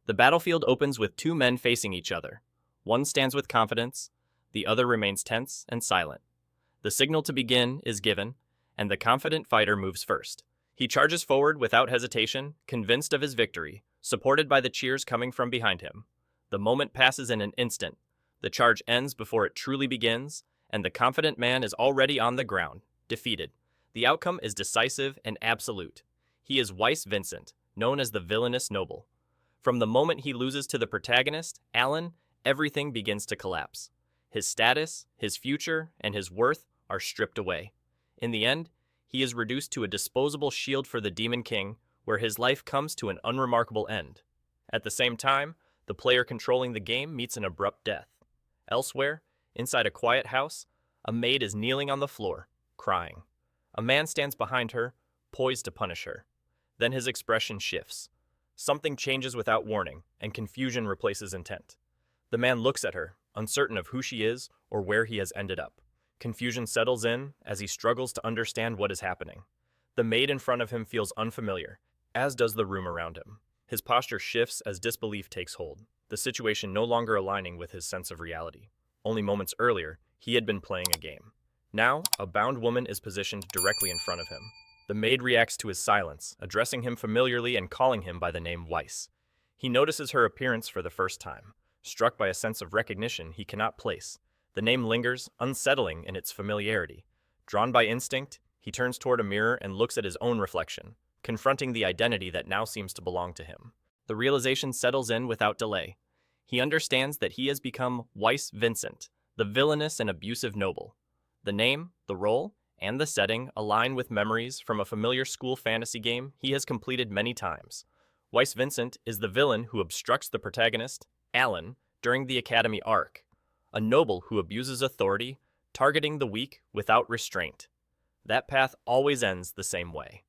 The battlefield opens with two men facing each other. One stands with confidence, the other remains tense and silent. The signal to begin is given, and the confident fighter moves first. He charges forward without hesitation, convinced of his victory, supported by the cheers coming from behind him. The moment passes in an instant. The charge ends before it truly begins, and the confident man is already on the ground, defeated. The outcome is decisive and absolute. He is Weiss Vincent, known as the villainous noble. From the moment he loses to the protagonist, Alan, everything begins to collapse. His status, his future, and his worth are stripped away. In the end, he is reduced to a disposable shield for the Demon King, where his life comes to an unremarkable end. At the same time, the player controlling the game meets an abrupt death. Elsewhere, inside a quiet house, a maid is kneeling on the floor, crying. A man stands behind her, poised to punish her. Then his expression shifts. Something changes without warning, and confusion replaces intent. The man looks at her, uncertain of who she is or where he has ended up. Confusion settles in as he struggles to understand what is happening. The maid in front of him feels unfamiliar, as does the room around him. His posture shifts as disbelief takes hold, the situation no longer aligning with his sense of reality. Only moments earlier, he had been playing a game. Now, a bound woman is positioned directly in front of him. The maid reacts to his silence, addressing him familiarly and calling him by the name Weiss. He notices her appearance for the first time, struck by a sense of recognition he cannot place. The name lingers, unsettling in its familiarity. Drawn by instinct, he turns toward a mirror and looks at his own reflection, confronting the identity that now seems to belong to him. The realization settles in without delay. He understands that he has become Weiss Vincent, the villainous and abusive noble. The name, the role, and the setting align with memories from a familiar school fantasy game he has completed many times. Weiss Vincent is the villain who obstructs the protagonist, Alan, during the Academy arc, a noble who abuses authority, targeting the weak without restraint. That path always ends the same way.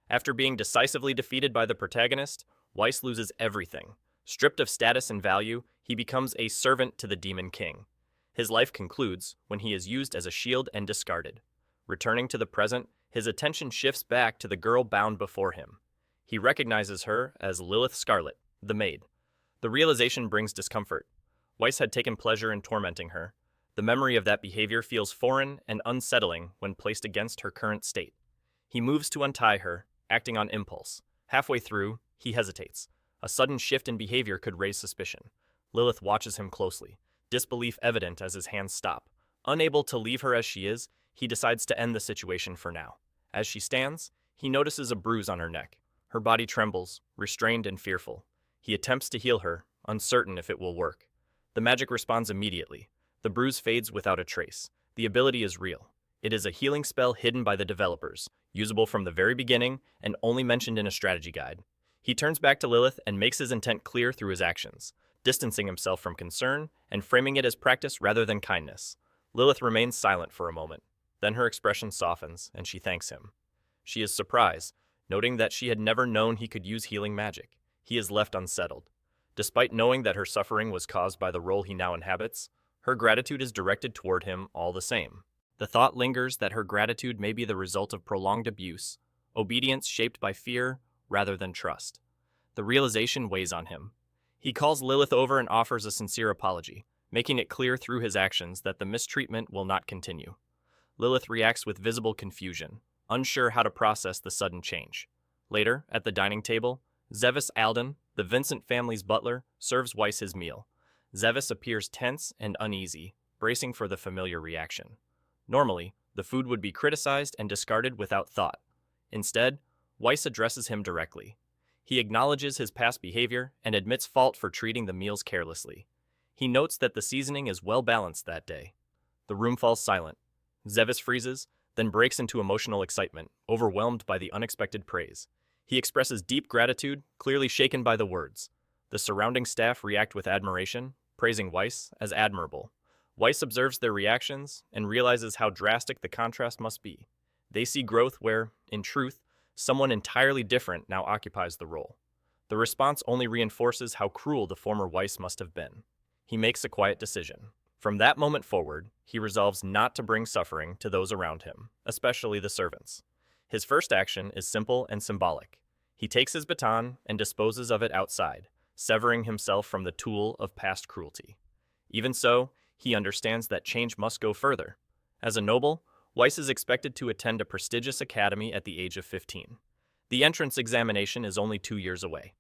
After being decisively defeated by the protagonist, Weiss loses everything. Stripped of status and value, he becomes a servant to the Demon King. His life concludes when he is used as a shield and discarded. Returning to the present, his attention shifts back to the girl bound before him. He recognizes her as Lilith Scarlet, the maid. The realization brings discomfort. Weiss had taken pleasure in tormenting her. The memory of that behavior feels foreign and unsettling when placed against her current state. He moves to untie her, acting on impulse. Halfway through, he hesitates. A sudden shift in behavior could raise suspicion. Lilith watches him closely, disbelief evident as his hands stop. Unable to leave her as she is, he decides to end the situation for now. As she stands, he notices a bruise on her neck. Her body trembles, restrained and fearful. He attempts to heal her, uncertain if it will work. The magic responds immediately. The bruise fades without a trace. The ability is real. It is a healing spell hidden by the developers, usable from the very beginning and only mentioned in a strategy guide. He turns back to Lilith and makes his intent clear through his actions, distancing himself from concern and framing it as practice rather than kindness. Lilith remains silent for a moment. Then her expression softens, and she thanks him. She is surprised, noting that she had never known he could use healing magic. He is left unsettled. Despite knowing that her suffering was caused by the role he now inhabits, her gratitude is directed toward him all the same. The thought lingers that her gratitude may be the result of prolonged abuse, obedience shaped by fear rather than trust. The realization weighs on him. He calls Lilith over and offers a sincere apology, making it clear through his actions that the mistreatment will not continue. Lilith reacts with visible confusion, unsure how to process the sudden change. Later, at the dining table, Zevis Alden, the Vincent family's butler, serves Weiss his meal. Zevis appears tense and uneasy, bracing for the familiar reaction. Normally, the food would be criticized and discarded without thought. Instead, Weiss addresses him directly. He acknowledges his past behavior and admits fault for treating the meals carelessly. He notes that the seasoning is well balanced that day. The room falls silent. Zevis freezes, then breaks into emotional excitement, overwhelmed by the unexpected praise. He expresses deep gratitude, clearly shaken by the words. The surrounding staff react with admiration, praising Weiss as admirable. Weiss observes their reactions and realizes how drastic the contrast must be. They see growth where, in truth, someone entirely different now occupies the role. The response only reinforces how cruel the former Weiss must have been. He makes a quiet decision. From that moment forward, he resolves not to bring suffering to those around him, especially the servants. His first action is simple and symbolic. He takes his baton and disposes of it outside, severing himself from the tool of past cruelty. Even so, he understands that change must go further. As a noble, Weiss is expected to attend a prestigious academy at the age of 15. The entrance examination is only 2 years away.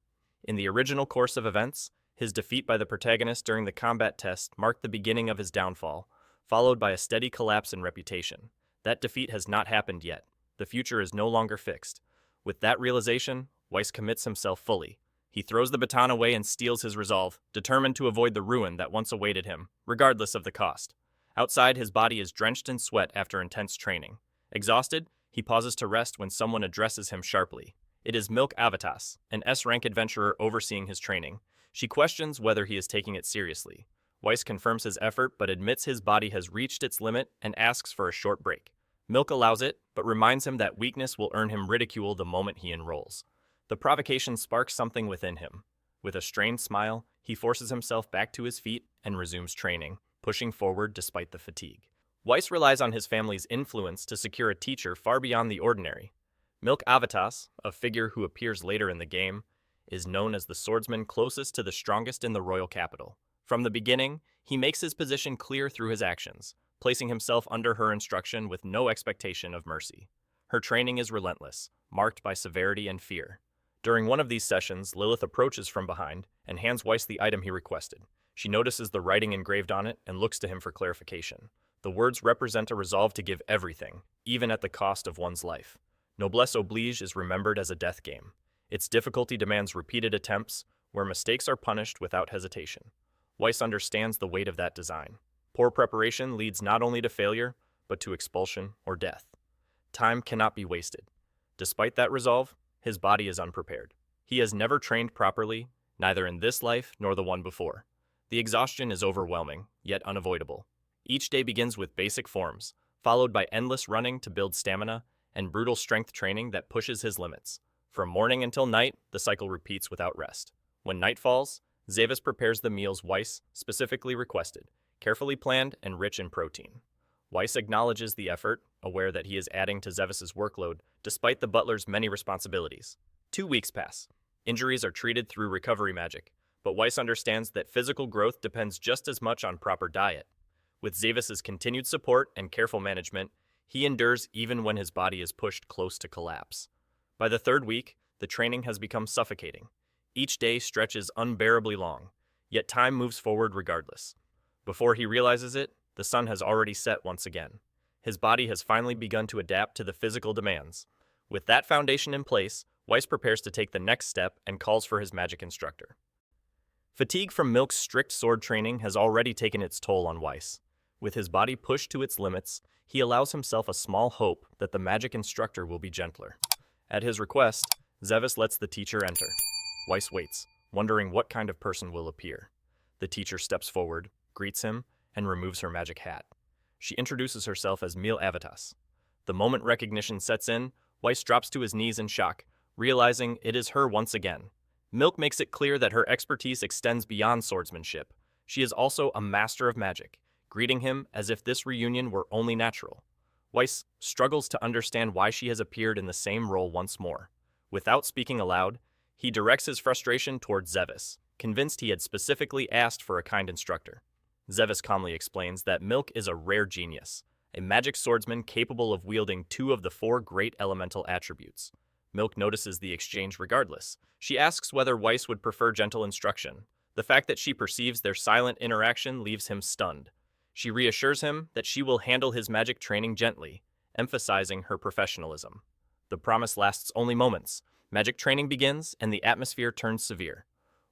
In the original course of events, his defeat by the protagonist during the combat test marked the beginning of his downfall, followed by a steady collapse in reputation. That defeat has not happened yet. The future is no longer fixed. With that realization, Weiss commits himself fully. He throws the baton away and steels his resolve, determined to avoid the ruin that once awaited him, regardless of the cost. Outside, his body is drenched in sweat after intense training. Exhausted, he pauses to rest when someone addresses him sharply. It is Milk Avitas, an S-rank adventurer overseeing his training. She questions whether he is taking it seriously. Weiss confirms his effort but admits his body has reached its limit and asks for a short break. Milk allows it, but reminds him that weakness will earn him ridicule the moment he enrolls. The provocation sparks something within him. With a strained smile, he forces himself back to his feet and resumes training, pushing forward despite the fatigue. Weiss relies on his family's influence to secure a teacher far beyond the ordinary. Milk Avitas, a figure who appears later in the game, is known as the swordsman closest to the strongest in the royal capital. From the beginning, he makes his position clear through his actions, placing himself under her instruction with no expectation of mercy. Her training is relentless, marked by severity and fear. During one of these sessions, Lilith approaches from behind and hands Weiss the item he requested. She notices the writing engraved on it and looks to him for clarification. The words represent a resolve to give everything, even at the cost of one's life. Noblesse oblige is remembered as a death game. Its difficulty demands repeated attempts, where mistakes are punished without hesitation. Weiss understands the weight of that design. Poor preparation leads not only to failure, but to expulsion or death. Time cannot be wasted. Despite that resolve, his body is unprepared. He has never trained properly, neither in this life nor the one before. The exhaustion is overwhelming, yet unavoidable. Each day begins with basic forms, followed by endless running to build stamina, and brutal strength training that pushes his limits. From morning until night, the cycle repeats without rest. When night falls, Zavis prepares the meals Weiss specifically requested, carefully planned and rich in protein. Weiss acknowledges the effort, aware that he is adding to Zavis's workload, despite the butler's many responsibilities. 2 weeks pass. Injuries are treated through recovery magic, but Weiss understands that physical growth depends just as much on proper diet. With Zavis's continued support and careful management, he endures even when his body is pushed close to collapse. By the 3rd week, the training has become suffocating. Each day stretches unbearably long, yet time moves forward regardless. Before he realizes it, the sun has already set once again. His body has finally begun to adapt to the physical demands. With that foundation in place, Weiss prepares to take the next step and calls for his magic instructor. Fatigue from Milk's strict sword training has already taken its toll on Weiss. With his body pushed to its limits, he allows himself a small hope that the magic instructor will be gentler. At his request, Zavis lets the teacher enter. Weiss waits, wondering what kind of person will appear. The teacher steps forward, greets him, and removes her magic hat. She introduces herself as Mil Avitas. The moment recognition sets in, Weiss drops to his knees in shock, realizing it is her once again. Milk makes it clear that her expertise extends beyond swordsmanship. She is also a master of magic, greeting him as if this reunion were only natural. Weiss struggles to understand why she has appeared in the same role once more. Without speaking aloud, he directs his frustration towards Zavis, convinced he had specifically asked for a kind instructor. Zavis calmly explains that Milk is a rare genius, a magic swordsman capable of wielding 2 of the 4 great elemental attributes. Milk notices the exchange regardless. She asks whether Weiss would prefer gentle instruction. The fact that she perceives their silent interaction leaves him stunned. She reassures him that she will handle his magic training gently, emphasizing her professionalism. The promise lasts only moments. Magic training begins, and the atmosphere turns severe.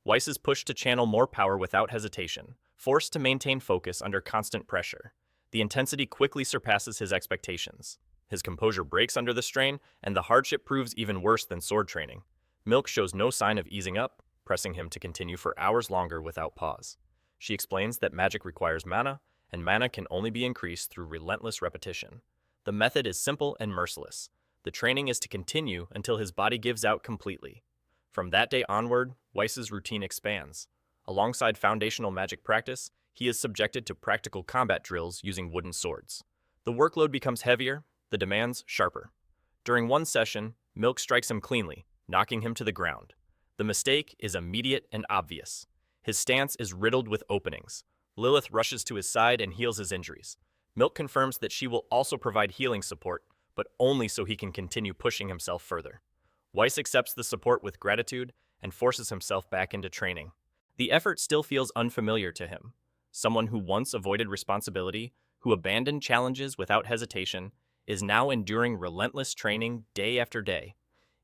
Weiss is pushed to channel more power without hesitation, forced to maintain focus under constant pressure. The intensity quickly surpasses his expectations. His composure breaks under the strain, and the hardship proves even worse than sword training. Milk shows no sign of easing up, pressing him to continue for hours longer without pause. She explains that magic requires mana, and mana can only be increased through relentless repetition. The method is simple and merciless. The training is to continue until his body gives out completely. From that day onward, Weiss's routine expands. Alongside foundational magic practice, he is subjected to practical combat drills using wooden swords. The workload becomes heavier, the demands sharper. During one session, Milk strikes him cleanly, knocking him to the ground. The mistake is immediate and obvious. His stance is riddled with openings. Lilith rushes to his side and heals his injuries. Milk confirms that she will also provide healing support, but only so he can continue pushing himself further. Weiss accepts the support with gratitude and forces himself back into training. The effort still feels unfamiliar to him. Someone who once avoided responsibility, who abandoned challenges without hesitation, is now enduring relentless training day after day.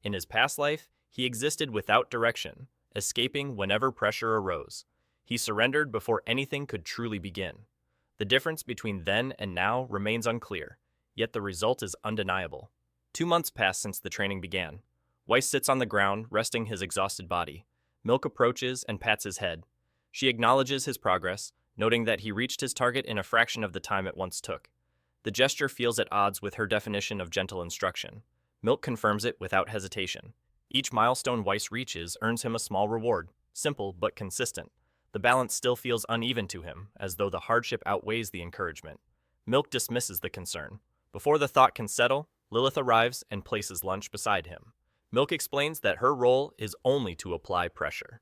In his past life, he existed without direction, escaping whenever pressure arose. He surrendered before anything could truly begin. The difference between then and now remains unclear, yet the result is undeniable. 2 months pass since the training began. Weiss sits on the ground, resting his exhausted body. Milk approaches and pats his head. She acknowledges his progress, noting that he reached his target in a fraction of the time it once took. The gesture feels at odds with her definition of gentle instruction. Milk confirms it without hesitation. Each milestone Weiss reaches earns him a small reward, simple but consistent. The balance still feels uneven to him, as though the hardship outweighs the encouragement. Milk dismisses the concern. Before the thought can settle, Lilith arrives and places lunch beside him. Milk explains that her role is only to apply pressure.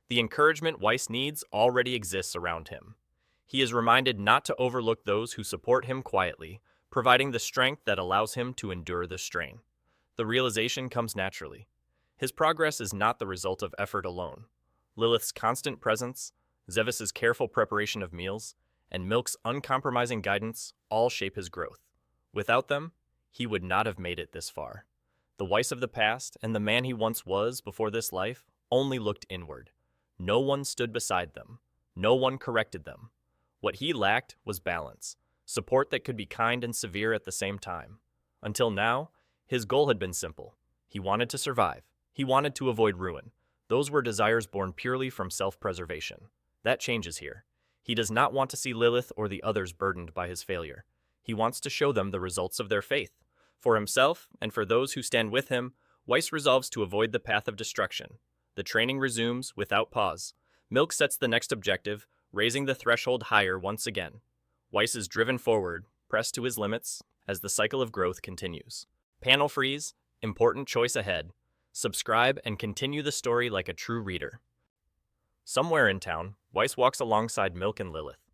The encouragement Weiss needs already exists around him. He is reminded not to overlook those who support him quietly, providing the strength that allows him to endure the strain. The realization comes naturally. His progress is not the result of effort alone. Lilith's constant presence, Zevis's careful preparation of meals, and Milk's uncompromising guidance all shape his growth. Without them, he would not have made it this far. The Weiss of the past and the man he once was before this life only looked inward. No one stood beside them. No one corrected them. What he lacked was balance, support that could be kind and severe at the same time. Until now, his goal had been simple. He wanted to survive. He wanted to avoid ruin. Those were desires born purely from self-preservation. That changes here. He does not want to see Lilith or the others burdened by his failure. He wants to show them the results of their faith. For himself, and for those who stand with him, Weiss resolves to avoid the path of destruction. The training resumes without pause. Milk sets the next objective, raising the threshold higher once again. Weiss is driven forward, pressed to his limits, as the cycle of growth continues. Panel freeze, important choice ahead. Subscribe and continue the story like a true reader. Somewhere in town, Weiss walks alongside Milk and Lilith.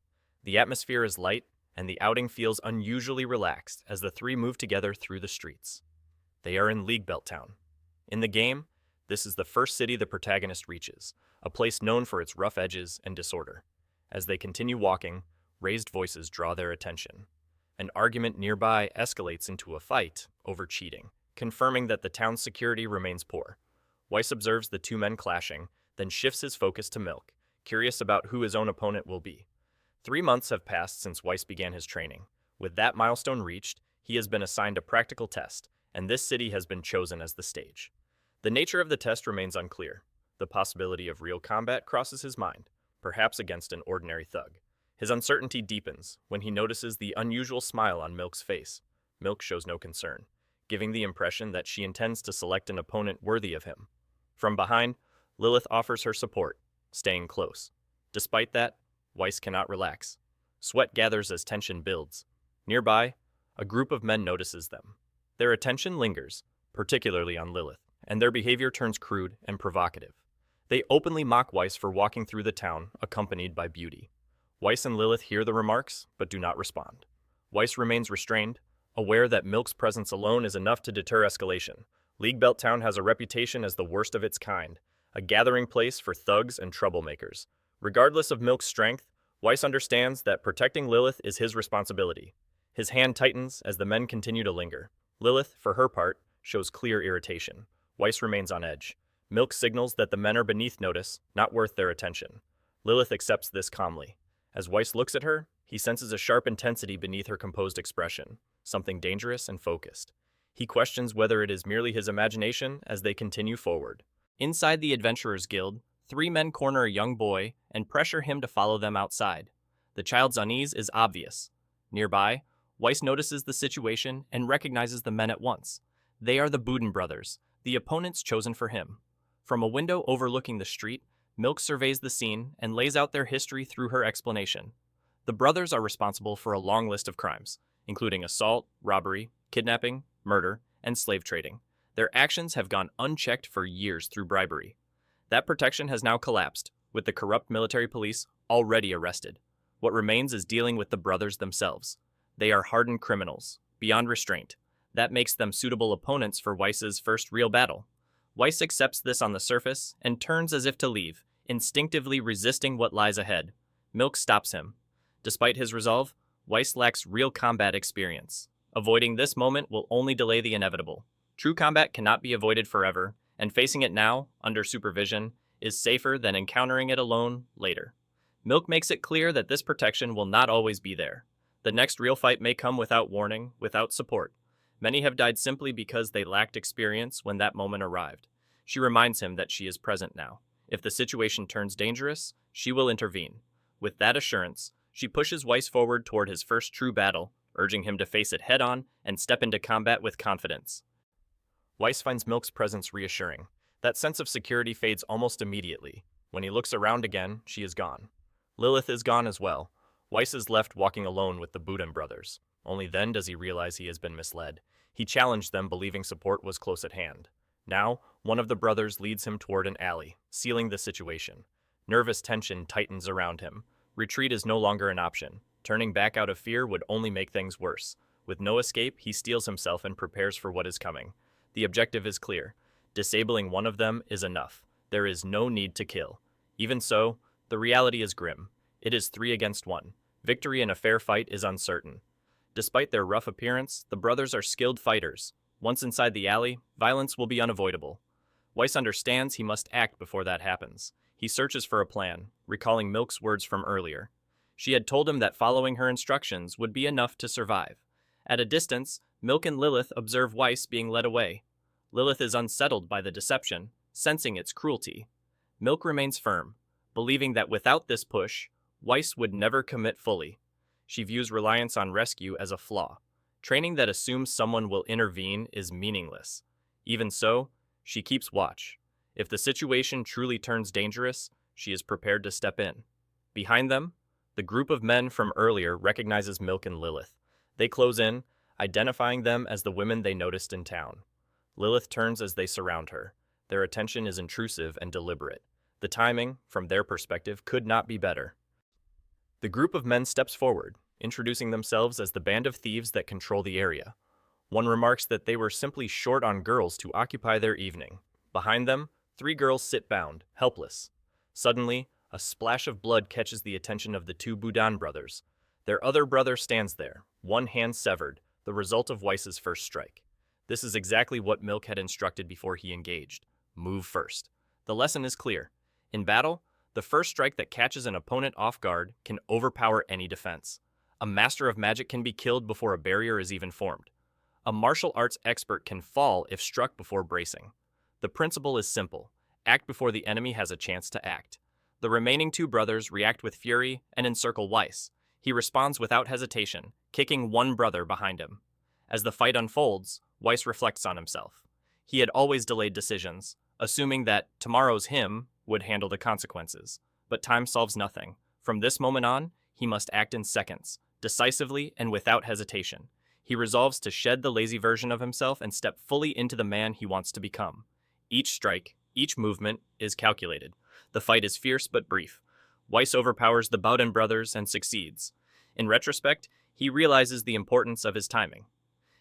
The atmosphere is light, and the outing feels unusually relaxed as the three move together through the streets. They are in League Belt Town. In the game, this is the first city the protagonist reaches, a place known for its rough edges and disorder. As they continue walking, raised voices draw their attention. An argument nearby escalates into a fight over cheating, confirming that the town's security remains poor. Weiss observes the two men clashing, then shifts his focus to Milk, curious about who his own opponent will be. 3 months have passed since Weiss began his training. With that milestone reached, he has been assigned a practical test, and this city has been chosen as the stage. The nature of the test remains unclear. The possibility of real combat crosses his mind, perhaps against an ordinary thug. His uncertainty deepens when he notices the unusual smile on Milk's face. Milk shows no concern, giving the impression that she intends to select an opponent worthy of him. From behind, Lilith offers her support, staying close. Despite that, Weiss cannot relax. Sweat gathers as tension builds. Nearby, a group of men notices them. Their attention lingers, particularly on Lilith, and their behavior turns crude and provocative. They openly mock Weiss for walking through the town, accompanied by beauty. Weiss and Lilith hear the remarks, but do not respond. Weiss remains restrained, aware that Milk's presence alone is enough to deter escalation. League Belt Town has a reputation as the worst of its kind, a gathering place for thugs and troublemakers. Regardless of Milk's strength, Weiss understands that protecting Lilith is his responsibility. His hand tightens as the men continue to linger. Lilith, for her part, shows clear irritation. Weiss remains on edge. Milk signals that the men are beneath notice, not worth their attention. Lilith accepts this calmly. As Weiss looks at her, he senses a sharp intensity beneath her composed expression, something dangerous and focused. He questions whether it is merely his imagination as they continue forward. Inside the Adventurers Guild, 3 men corner a young boy and pressure him to follow them outside. The child's unease is obvious. Nearby, Weiss notices the situation and recognizes the men at once. They are the Boudin brothers, the opponents chosen for him. From a window overlooking the street, Milk surveys the scene and lays out their history through her explanation. The brothers are responsible for a long list of crimes, including assault, robbery, kidnapping, murder, and slave trading. Their actions have gone unchecked for years through bribery. That protection has now collapsed, with the corrupt military police already arrested. What remains is dealing with the brothers themselves. They are hardened criminals, beyond restraint. That makes them suitable opponents for Weiss's first real battle. Weiss accepts this on the surface and turns as if to leave, instinctively resisting what lies ahead. Milk stops him. Despite his resolve, Weiss lacks real combat experience. Avoiding this moment will only delay the inevitable. True combat cannot be avoided forever, and facing it now, under supervision, is safer than encountering it alone later. Milk makes it clear that this protection will not always be there. The next real fight may come without warning, without support. Many have died simply because they lacked experience when that moment arrived. She reminds him that she is present now. If the situation turns dangerous, she will intervene. With that assurance, she pushes Weiss forward toward his first true battle, urging him to face it head-on and step into combat with confidence. Weiss finds Milk's presence reassuring. That sense of security fades almost immediately. When he looks around again, she is gone. Lilith is gone as well. Weiss is left walking alone with the Boudin brothers. Only then does he realize he has been misled. He challenged them, believing support was close at hand. Now, one of the brothers leads him toward an alley, sealing the situation. Nervous tension tightens around him. Retreat is no longer an option. Turning back out of fear would only make things worse. With no escape, he steels himself and prepares for what is coming. The objective is clear. Disabling one of them is enough. There is no need to kill. Even so, the reality is grim. It is 3 against 1. Victory in a fair fight is uncertain. Despite their rough appearance, the brothers are skilled fighters. Once inside the alley, violence will be unavoidable. Weiss understands he must act before that happens. He searches for a plan, recalling Milk's words from earlier. She had told him that following her instructions would be enough to survive. At a distance, Milk and Lilith observe Weiss being led away. Lilith is unsettled by the deception, sensing its cruelty. Milk remains firm, believing that without this push, Weiss would never commit fully. She views reliance on rescue as a flaw. Training that assumes someone will intervene is meaningless. Even so, she keeps watch. If the situation truly turns dangerous, she is prepared to step in. Behind them, the group of men from earlier recognizes Milk and Lilith. They close in, identifying them as the women they noticed in town. Lilith turns as they surround her. Their attention is intrusive and deliberate. The timing, from their perspective, could not be better. The group of men steps forward, introducing themselves as the band of thieves that control the area. One remarks that they were simply short on girls to occupy their evening. Behind them, 3 girls sit bound, helpless. Suddenly, a splash of blood catches the attention of the 2 Boudin brothers. Their other brother stands there, one hand severed, the result of Weiss's first strike. This is exactly what Milk had instructed before he engaged. Move first. The lesson is clear. In battle, the first strike that catches an opponent off guard can overpower any defense. A master of magic can be killed before a barrier is even formed. A martial arts expert can fall if struck before bracing. The principle is simple. Act before the enemy has a chance to act. The remaining 2 brothers react with fury and encircle Weiss. He responds without hesitation, kicking one brother behind him. As the fight unfolds, Weiss reflects on himself. He had always delayed decisions, assuming that tomorrow's him would handle the consequences. But time solves nothing. From this moment on, he must act in seconds, decisively and without hesitation. He resolves to shed the lazy version of himself and step fully into the man he wants to become. Each strike, each movement, is calculated. The fight is fierce but brief. Weiss overpowers the Boudin brothers and succeeds. In retrospect, he realizes the importance of his timing.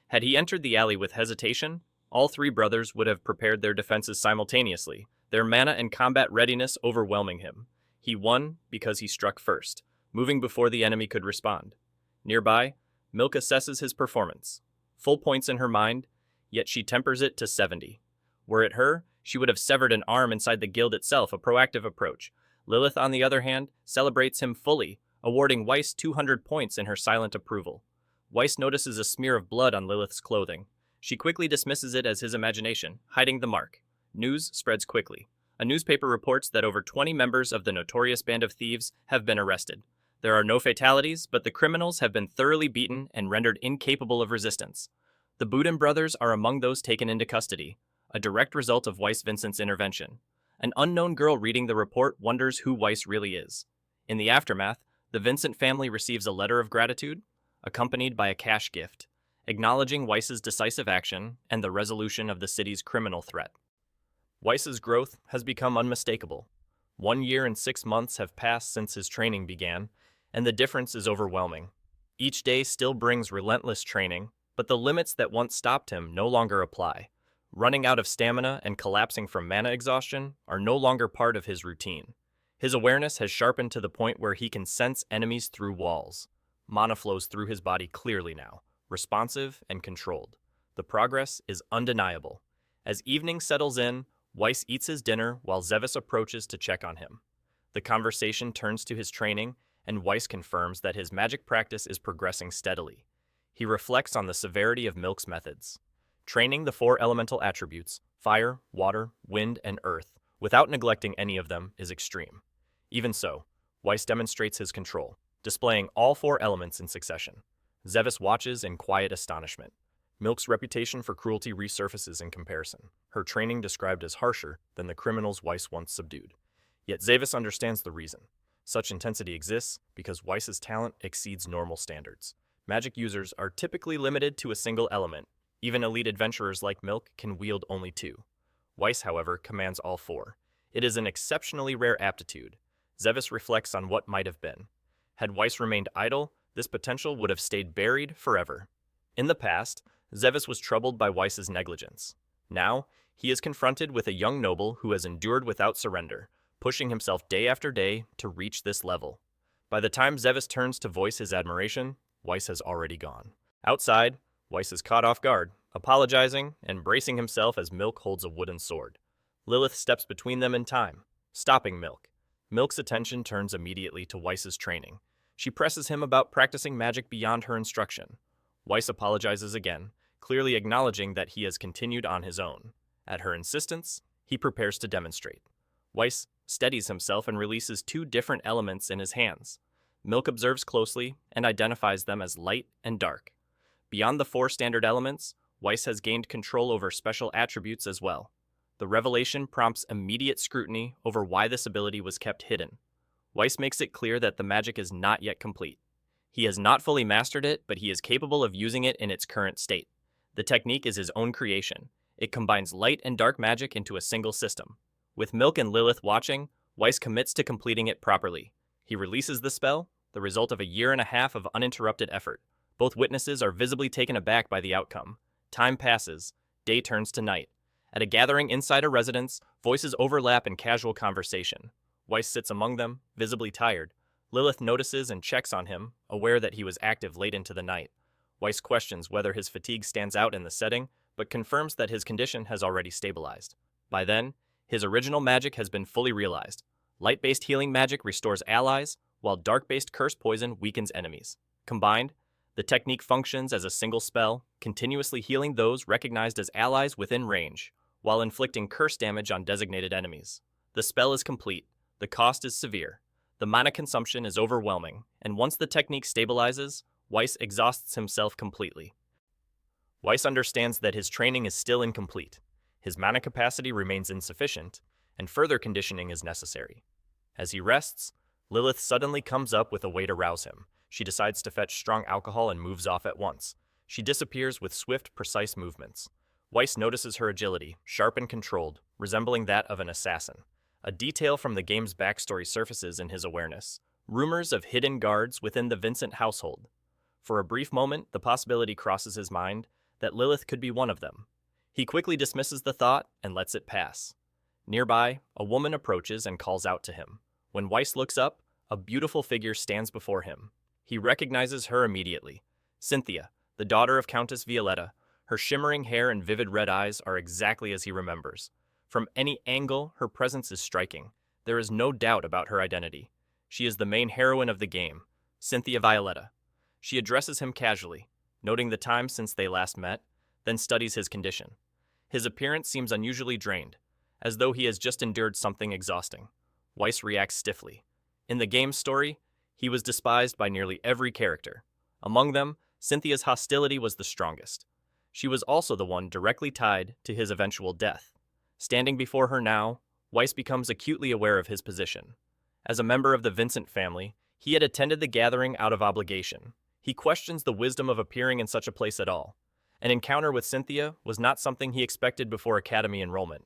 Had he entered the alley with hesitation, all 3 brothers would have prepared their defenses simultaneously, their mana and combat readiness overwhelming him. He won because he struck first, moving before the enemy could respond. Nearby, Milk assesses his performance. Full points in her mind, yet she tempers it to 70. Were it her, she would have severed an arm inside the guild itself, a proactive approach. Lilith, on the other hand, celebrates him fully, awarding Weiss 200 points in her silent approval. Weiss notices a smear of blood on Lilith's clothing. She quickly dismisses it as his imagination, hiding the mark. News spreads quickly. A newspaper reports that over 20 members of the notorious band of thieves have been arrested. There are no fatalities, but the criminals have been thoroughly beaten and rendered incapable of resistance. The Boudin brothers are among those taken into custody, a direct result of Weiss Vincent's intervention. An unknown girl reading the report wonders who Weiss really is. In the aftermath, the Vincent family receives a letter of gratitude, accompanied by a cash gift, acknowledging Weiss's decisive action and the resolution of the city's criminal threat. Weiss's growth has become unmistakable. 1 year and 6 months have passed since his training began, and the difference is overwhelming. Each day still brings relentless training, but the limits that once stopped him no longer apply. Running out of stamina and collapsing from mana exhaustion are no longer part of his routine. His awareness has sharpened to the point where he can sense enemies through walls. Mana flows through his body clearly now, responsive and controlled. The progress is undeniable. As evening settles in, Weiss eats his dinner while Zevis approaches to check on him. The conversation turns to his training, and Weiss confirms that his magic practice is progressing steadily. He reflects on the severity of Milk's methods. Training the 4 elemental attributes, fire, water, wind, and earth, without neglecting any of them is extreme. Even so, Weiss demonstrates his control, displaying all 4 elements in succession. Zevis watches in quiet astonishment. Milk's reputation for cruelty resurfaces in comparison, her training described as harsher than the criminals Weiss once subdued. Yet Zevis understands the reason. Such intensity exists because Weiss's talent exceeds normal standards. Magic users are typically limited to a single element. Even elite adventurers like Milk can wield only 2. Weiss, however, commands all 4. It is an exceptionally rare aptitude. Zevis reflects on what might have been. Had Weiss remained idle, this potential would have stayed buried forever. In the past, Zevis was troubled by Weiss's negligence. Now, he is confronted with a young noble who has endured without surrender, pushing himself day after day to reach this level. By the time Zevis turns to voice his admiration, Weiss has already gone. Outside, Weiss is caught off guard, apologizing and bracing himself as Milk holds a wooden sword. Lilith steps between them in time, stopping Milk. Milk's attention turns immediately to Weiss's training. She presses him about practicing magic beyond her instruction. Weiss apologizes again, clearly acknowledging that he has continued on his own. At her insistence, he prepares to demonstrate. Weiss steadies himself and releases 2 different elements in his hands. Milk observes closely and identifies them as light and dark. Beyond the 4 standard elements, Weiss has gained control over special attributes as well. The revelation prompts immediate scrutiny over why this ability was kept hidden. Weiss makes it clear that the magic is not yet complete. He has not fully mastered it, but he is capable of using it in its current state. The technique is his own creation. It combines light and dark magic into a single system. With Milk and Lilith watching, Weiss commits to completing it properly. He releases the spell, the result of a 1.5 years of uninterrupted effort. Both witnesses are visibly taken aback by the outcome. Time passes. Day turns to night. At a gathering inside a residence, voices overlap in casual conversation. Weiss sits among them, visibly tired. Lilith notices and checks on him, aware that he was active late into the night. Weiss questions whether his fatigue stands out in the setting, but confirms that his condition has already stabilized. By then, his original magic has been fully realized. Light-based healing magic restores allies, while dark-based curse poison weakens enemies. Combined, the technique functions as a single spell, continuously healing those recognized as allies within range, while inflicting curse damage on designated enemies. The spell is complete. The cost is severe. The mana consumption is overwhelming, and once the technique stabilizes, Weiss exhausts himself completely. Weiss understands that his training is still incomplete. His mana capacity remains insufficient, and further conditioning is necessary. As he rests, Lilith suddenly comes up with a way to rouse him. She decides to fetch strong alcohol and moves off at once. She disappears with swift, precise movements. Weiss notices her agility, sharp and controlled, resembling that of an assassin. A detail from the game's backstory surfaces in his awareness. Rumors of hidden guards within the Vincent household. For a brief moment, the possibility crosses his mind that Lilith could be one of them. He quickly dismisses the thought and lets it pass. Nearby, a woman approaches and calls out to him. When Weiss looks up, a beautiful figure stands before him. He recognizes her immediately. Cynthia, the daughter of Countess Violetta. Her shimmering hair and vivid red eyes are exactly as he remembers. From any angle, her presence is striking. There is no doubt about her identity. She is the main heroine of the game, Cynthia Violetta. She addresses him casually, noting the time since they last met, then studies his condition. His appearance seems unusually drained, as though he has just endured something exhausting. Weiss reacts stiffly. In the game's story, he was despised by nearly every character. Among them, Cynthia's hostility was the strongest. She was also the one directly tied to his eventual death. Standing before her now, Weiss becomes acutely aware of his position. As a member of the Vincent family, he had attended the gathering out of obligation. He questions the wisdom of appearing in such a place at all. An encounter with Cynthia was not something he expected before academy enrollment.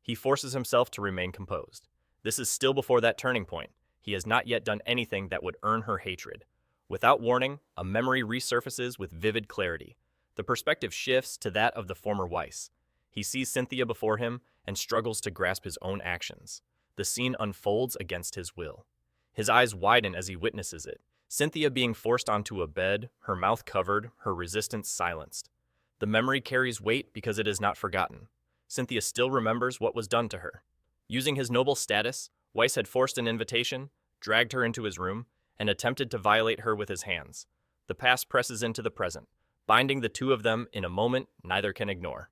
He forces himself to remain composed. This is still before that turning point. He has not yet done anything that would earn her hatred. Without warning, a memory resurfaces with vivid clarity. The perspective shifts to that of the former Weiss. He sees Cynthia before him and struggles to grasp his own actions. The scene unfolds against his will. His eyes widen as he witnesses it. Cynthia being forced onto a bed, her mouth covered, her resistance silenced. The memory carries weight because it is not forgotten. Cynthia still remembers what was done to her. Using his noble status, Weiss had forced an invitation, dragged her into his room, and attempted to violate her with his hands. The past presses into the present, binding the two of them in a moment neither can ignore.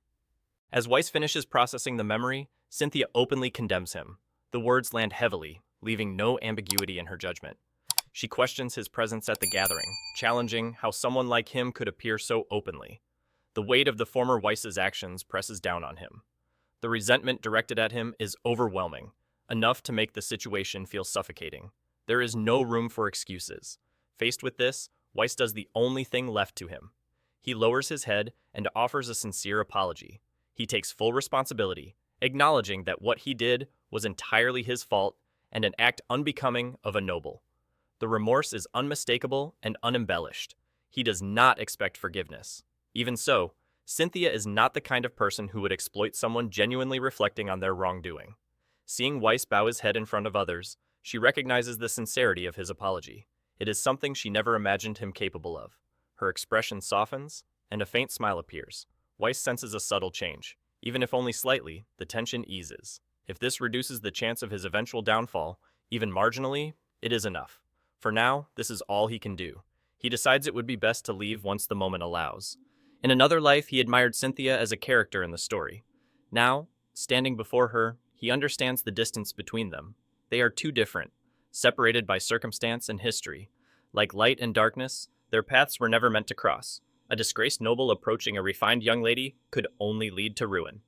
As Weiss finishes processing the memory, Cynthia openly condemns him. The words land heavily, leaving no ambiguity in her judgment. She questions his presence at the gathering, challenging how someone like him could appear so openly. The weight of the former Weiss's actions presses down on him. The resentment directed at him is overwhelming, enough to make the situation feel suffocating. There is no room for excuses. Faced with this, Weiss does the only thing left to him. He lowers his head and offers a sincere apology. He takes full responsibility, acknowledging that what he did was entirely his fault and an act unbecoming of a noble. The remorse is unmistakable and unembellished. He does not expect forgiveness. Even so, Cynthia is not the kind of person who would exploit someone genuinely reflecting on their wrongdoing. Seeing Weiss bow his head in front of others, she recognizes the sincerity of his apology. It is something she never imagined him capable of. Her expression softens, and a faint smile appears. Weiss senses a subtle change. Even if only slightly, the tension eases. If this reduces the chance of his eventual downfall, even marginally, it is enough. For now, this is all he can do. He decides it would be best to leave once the moment allows. In another life, he admired Cynthia as a character in the story. Now, standing before her, he understands the distance between them. They are too different, separated by circumstance and history. Like light and darkness, their paths were never meant to cross. A disgraced noble approaching a refined young lady could only lead to ruin.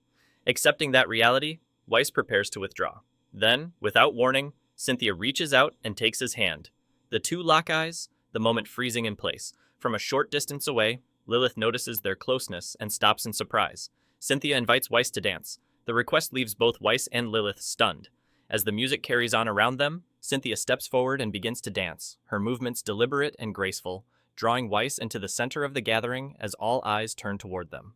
Accepting that reality, Weiss prepares to withdraw. Then, without warning, Cynthia reaches out and takes his hand. The two lock eyes, the moment freezing in place. From a short distance away, Lilith notices their closeness and stops in surprise. Cynthia invites Weiss to dance. The request leaves both Weiss and Lilith stunned. As the music carries on around them, Cynthia steps forward and begins to dance, her movements deliberate and graceful, drawing Weiss into the center of the gathering as all eyes turn toward them.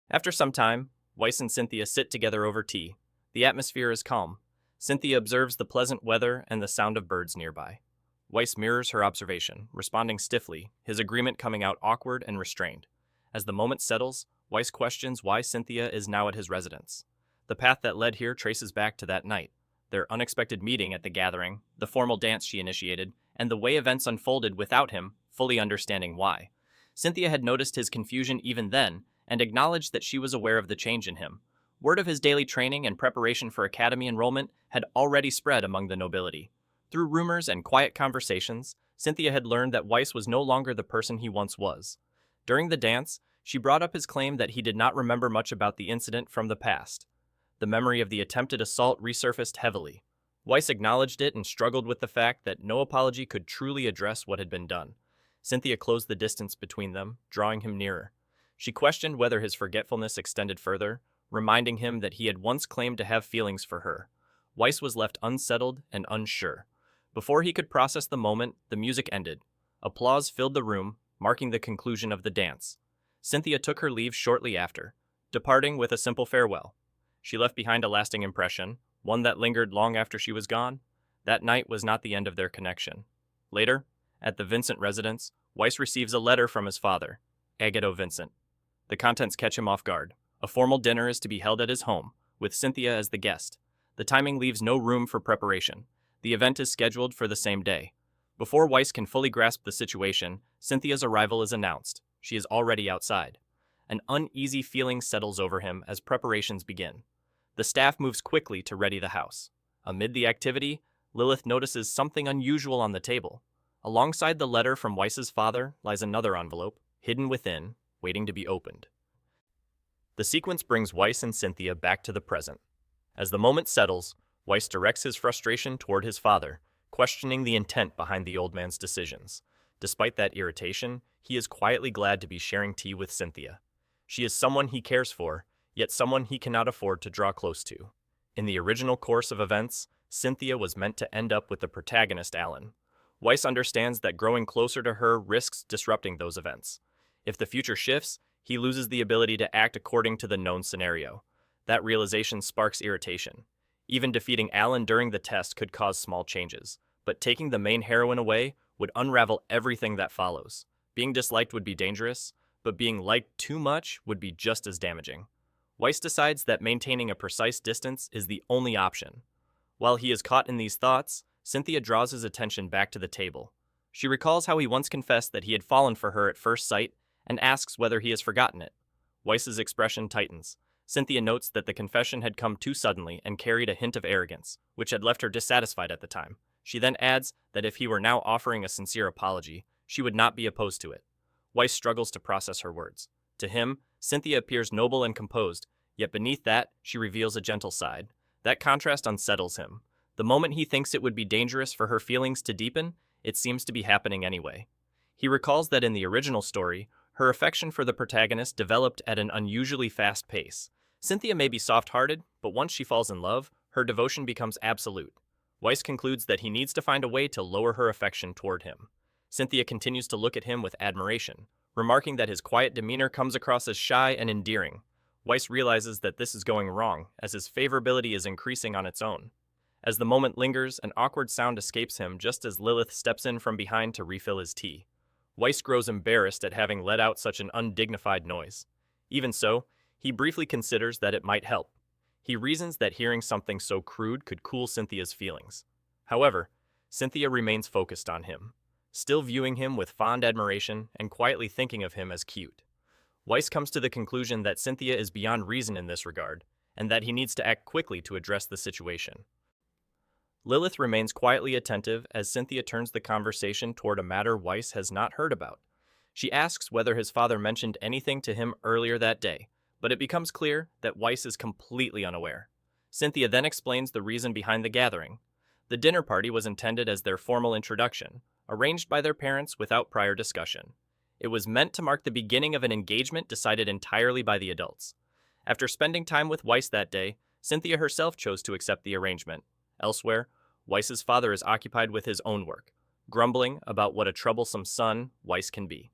After some time, Weiss and Cynthia sit together over tea. The atmosphere is calm. Cynthia observes the pleasant weather and the sound of birds nearby. Weiss mirrors her observation, responding stiffly, his agreement coming out awkward and restrained. As the moment settles, Weiss questions why Cynthia is now at his residence. The path that led here traces back to that night, their unexpected meeting at the gathering, the formal dance she initiated, and the way events unfolded without him fully understanding why. Cynthia had noticed his confusion even then, and acknowledged that she was aware of the change in him. Word of his daily training and preparation for academy enrollment had already spread among the nobility. Through rumors and quiet conversations, Cynthia had learned that Weiss was no longer the person he once was. During the dance, she brought up his claim that he did not remember much about the incident from the past. The memory of the attempted assault resurfaced heavily. Weiss acknowledged it and struggled with the fact that no apology could truly address what had been done. Cynthia closed the distance between them, drawing him nearer. She questioned whether his forgetfulness extended further, reminding him that he had once claimed to have feelings for her. Weiss was left unsettled and unsure. Before he could process the moment, the music ended. Applause filled the room, marking the conclusion of the dance. Cynthia took her leave shortly after, departing with a simple farewell. She left behind a lasting impression, one that lingered long after she was gone. That night was not the end of their connection. Later, at the Vincent residence, Weiss receives a letter from his father, Agato Vincent. The contents catch him off guard. A formal dinner is to be held at his home, with Cynthia as the guest. The timing leaves no room for preparation. The event is scheduled for the same day. Before Weiss can fully grasp the situation, Cynthia's arrival is announced. She is already outside. An uneasy feeling settles over him as preparations begin. The staff moves quickly to ready the house. Amid the activity, Lilith notices something unusual on the table. Alongside the letter from Weiss's father lies another envelope, hidden within, waiting to be opened. The sequence brings Weiss and Cynthia back to the present. As the moment settles, Weiss directs his frustration toward his father, questioning the intent behind the old man's decisions. Despite that irritation, he is quietly glad to be sharing tea with Cynthia. She is someone he cares for, yet someone he cannot afford to draw close to. In the original course of events, Cynthia was meant to end up with the protagonist, Alan. Weiss understands that growing closer to her risks disrupting those events. If the future shifts, he loses the ability to act according to the known scenario. That realization sparks irritation. Even defeating Alan during the test could cause small changes, but taking the main heroine away would unravel everything that follows. Being disliked would be dangerous, but being liked too much would be just as damaging. Weiss decides that maintaining a precise distance is the only option. While he is caught in these thoughts, Cynthia draws his attention back to the table. She recalls how he once confessed that he had fallen for her at first sight and asks whether he has forgotten it. Weiss's expression tightens. Cynthia notes that the confession had come too suddenly and carried a hint of arrogance, which had left her dissatisfied at the time. She then adds that if he were now offering a sincere apology, she would not be opposed to it. Weiss struggles to process her words. To him, Cynthia appears noble and composed, yet beneath that, she reveals a gentle side. That contrast unsettles him. The moment he thinks it would be dangerous for her feelings to deepen, it seems to be happening anyway. He recalls that in the original story, her affection for the protagonist developed at an unusually fast pace. Cynthia may be soft-hearted, but once she falls in love, her devotion becomes absolute. Weiss concludes that he needs to find a way to lower her affection toward him. Cynthia continues to look at him with admiration, remarking that his quiet demeanor comes across as shy and endearing. Weiss realizes that this is going wrong, as his favorability is increasing on its own. As the moment lingers, an awkward sound escapes him just as Lilith steps in from behind to refill his tea. Weiss grows embarrassed at having let out such an undignified noise. Even so, he briefly considers that it might help. He reasons that hearing something so crude could cool Cynthia's feelings. However, Cynthia remains focused on him, still viewing him with fond admiration and quietly thinking of him as cute. Weiss comes to the conclusion that Cynthia is beyond reason in this regard, and that he needs to act quickly to address the situation. Lilith remains quietly attentive as Cynthia turns the conversation toward a matter Weiss has not heard about. She asks whether his father mentioned anything to him earlier that day, but it becomes clear that Weiss is completely unaware. Cynthia then explains the reason behind the gathering. The dinner party was intended as their formal introduction, arranged by their parents without prior discussion. It was meant to mark the beginning of an engagement decided entirely by the adults. After spending time with Weiss that day, Cynthia herself chose to accept the arrangement. Elsewhere, Weiss's father is occupied with his own work, grumbling about what a troublesome son Weiss can be.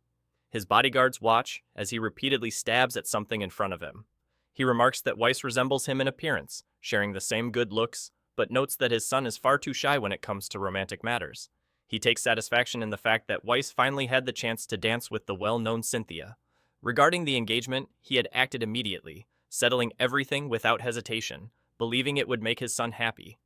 His bodyguards watch as he repeatedly stabs at something in front of him. He remarks that Weiss resembles him in appearance, sharing the same good looks, but notes that his son is far too shy when it comes to romantic matters. He takes satisfaction in the fact that Weiss finally had the chance to dance with the well-known Cynthia. Regarding the engagement, he had acted immediately, settling everything without hesitation, believing it would make his son happy.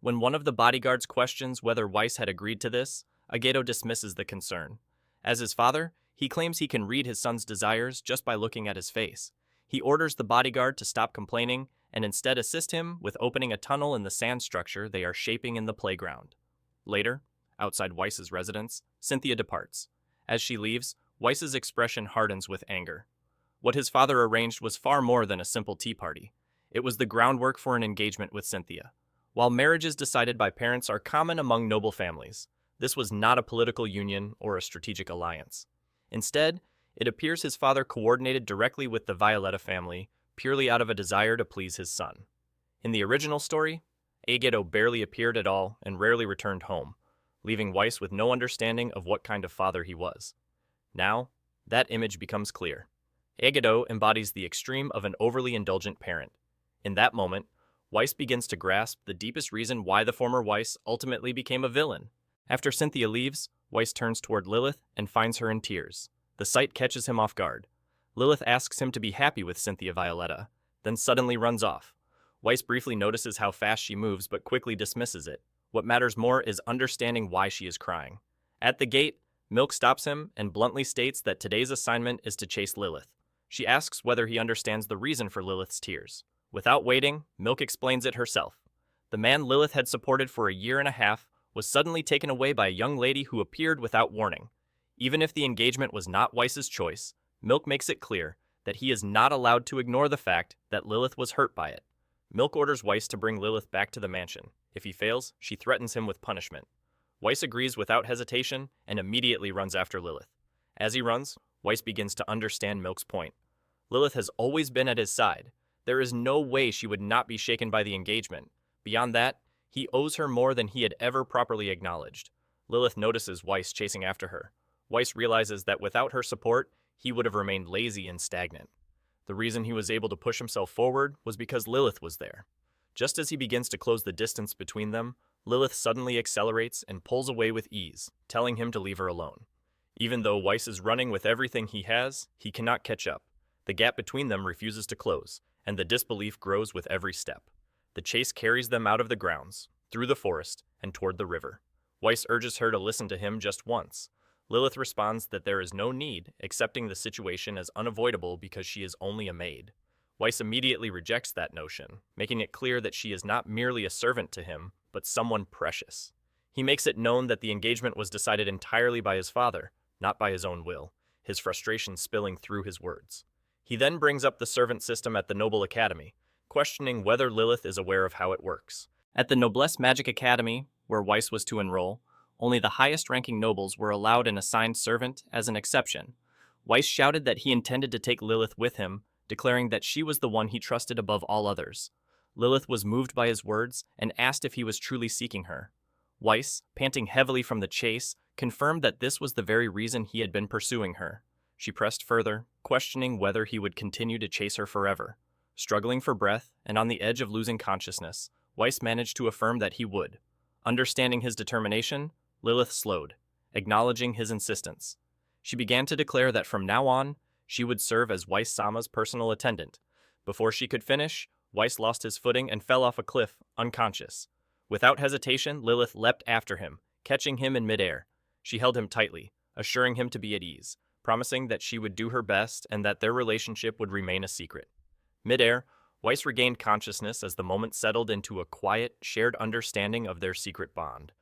When one of the bodyguards questions whether Weiss had agreed to this, Ageto dismisses the concern. As his father, he claims he can read his son's desires just by looking at his face. He orders the bodyguard to stop complaining and instead assist him with opening a tunnel in the sand structure they are shaping in the playground. Later, outside Weiss's residence, Cynthia departs. As she leaves, Weiss's expression hardens with anger. What his father arranged was far more than a simple tea party. It was the groundwork for an engagement with Cynthia. While marriages decided by parents are common among noble families, this was not a political union or a strategic alliance. Instead, it appears his father coordinated directly with the Violetta family purely out of a desire to please his son. In the original story, Ageto barely appeared at all and rarely returned home, leaving Weiss with no understanding of what kind of father he was. Now, that image becomes clear. Ageto embodies the extreme of an overly indulgent parent. In that moment, Weiss begins to grasp the deepest reason why the former Weiss ultimately became a villain. After Cynthia leaves, Weiss turns toward Lilith and finds her in tears. The sight catches him off guard. Lilith asks him to be happy with Cynthia Violetta, then suddenly runs off. Weiss briefly notices how fast she moves but quickly dismisses it. What matters more is understanding why she is crying. At the gate, Milk stops him and bluntly states that today's assignment is to chase Lilith. She asks whether he understands the reason for Lilith's tears. Without waiting, Milk explains it herself. The man Lilith had supported for a year and a half was suddenly taken away by a young lady who appeared without warning. Even if the engagement was not Weiss's choice, Milk makes it clear that he is not allowed to ignore the fact that Lilith was hurt by it. Milk orders Weiss to bring Lilith back to the mansion. If he fails, she threatens him with punishment. Weiss agrees without hesitation and immediately runs after Lilith. As he runs, Weiss begins to understand Milk's point. Lilith has always been at his side. There is no way she would not be shaken by the engagement. Beyond that, he owes her more than he had ever properly acknowledged. Lilith notices Weiss chasing after her. Weiss realizes that without her support, he would have remained lazy and stagnant. The reason he was able to push himself forward was because Lilith was there. Just as he begins to close the distance between them, Lilith suddenly accelerates and pulls away with ease, telling him to leave her alone. Even though Weiss is running with everything he has, he cannot catch up. The gap between them refuses to close, and the disbelief grows with every step. The chase carries them out of the grounds, through the forest, and toward the river. Weiss urges her to listen to him just once. Lilith responds that there is no need, accepting the situation as unavoidable because she is only a maid. Weiss immediately rejects that notion, making it clear that she is not merely a servant to him, but someone precious. He makes it known that the engagement was decided entirely by his father, not by his own will, his frustration spilling through his words. He then brings up the servant system at the Noble Academy, questioning whether Lilith is aware of how it works. At the Noblesse Magic Academy, where Weiss was to enroll, only the highest-ranking nobles were allowed an assigned servant as an exception. Weiss shouted that he intended to take Lilith with him, declaring that she was the one he trusted above all others. Lilith was moved by his words and asked if he was truly seeking her. Weiss, panting heavily from the chase, confirmed that this was the very reason he had been pursuing her. She pressed further, questioning whether he would continue to chase her forever. Struggling for breath and on the edge of losing consciousness, Weiss managed to affirm that he would. Understanding his determination, Lilith slowed, acknowledging his insistence. She began to declare that from now on, she would serve as Weiss-sama's personal attendant. Before she could finish, Weiss lost his footing and fell off a cliff, unconscious. Without hesitation, Lilith leapt after him, catching him in midair. She held him tightly, assuring him to be at ease, promising that she would do her best and that their relationship would remain a secret. Midair, Weiss regained consciousness as the moment settled into a quiet, shared understanding of their secret bond.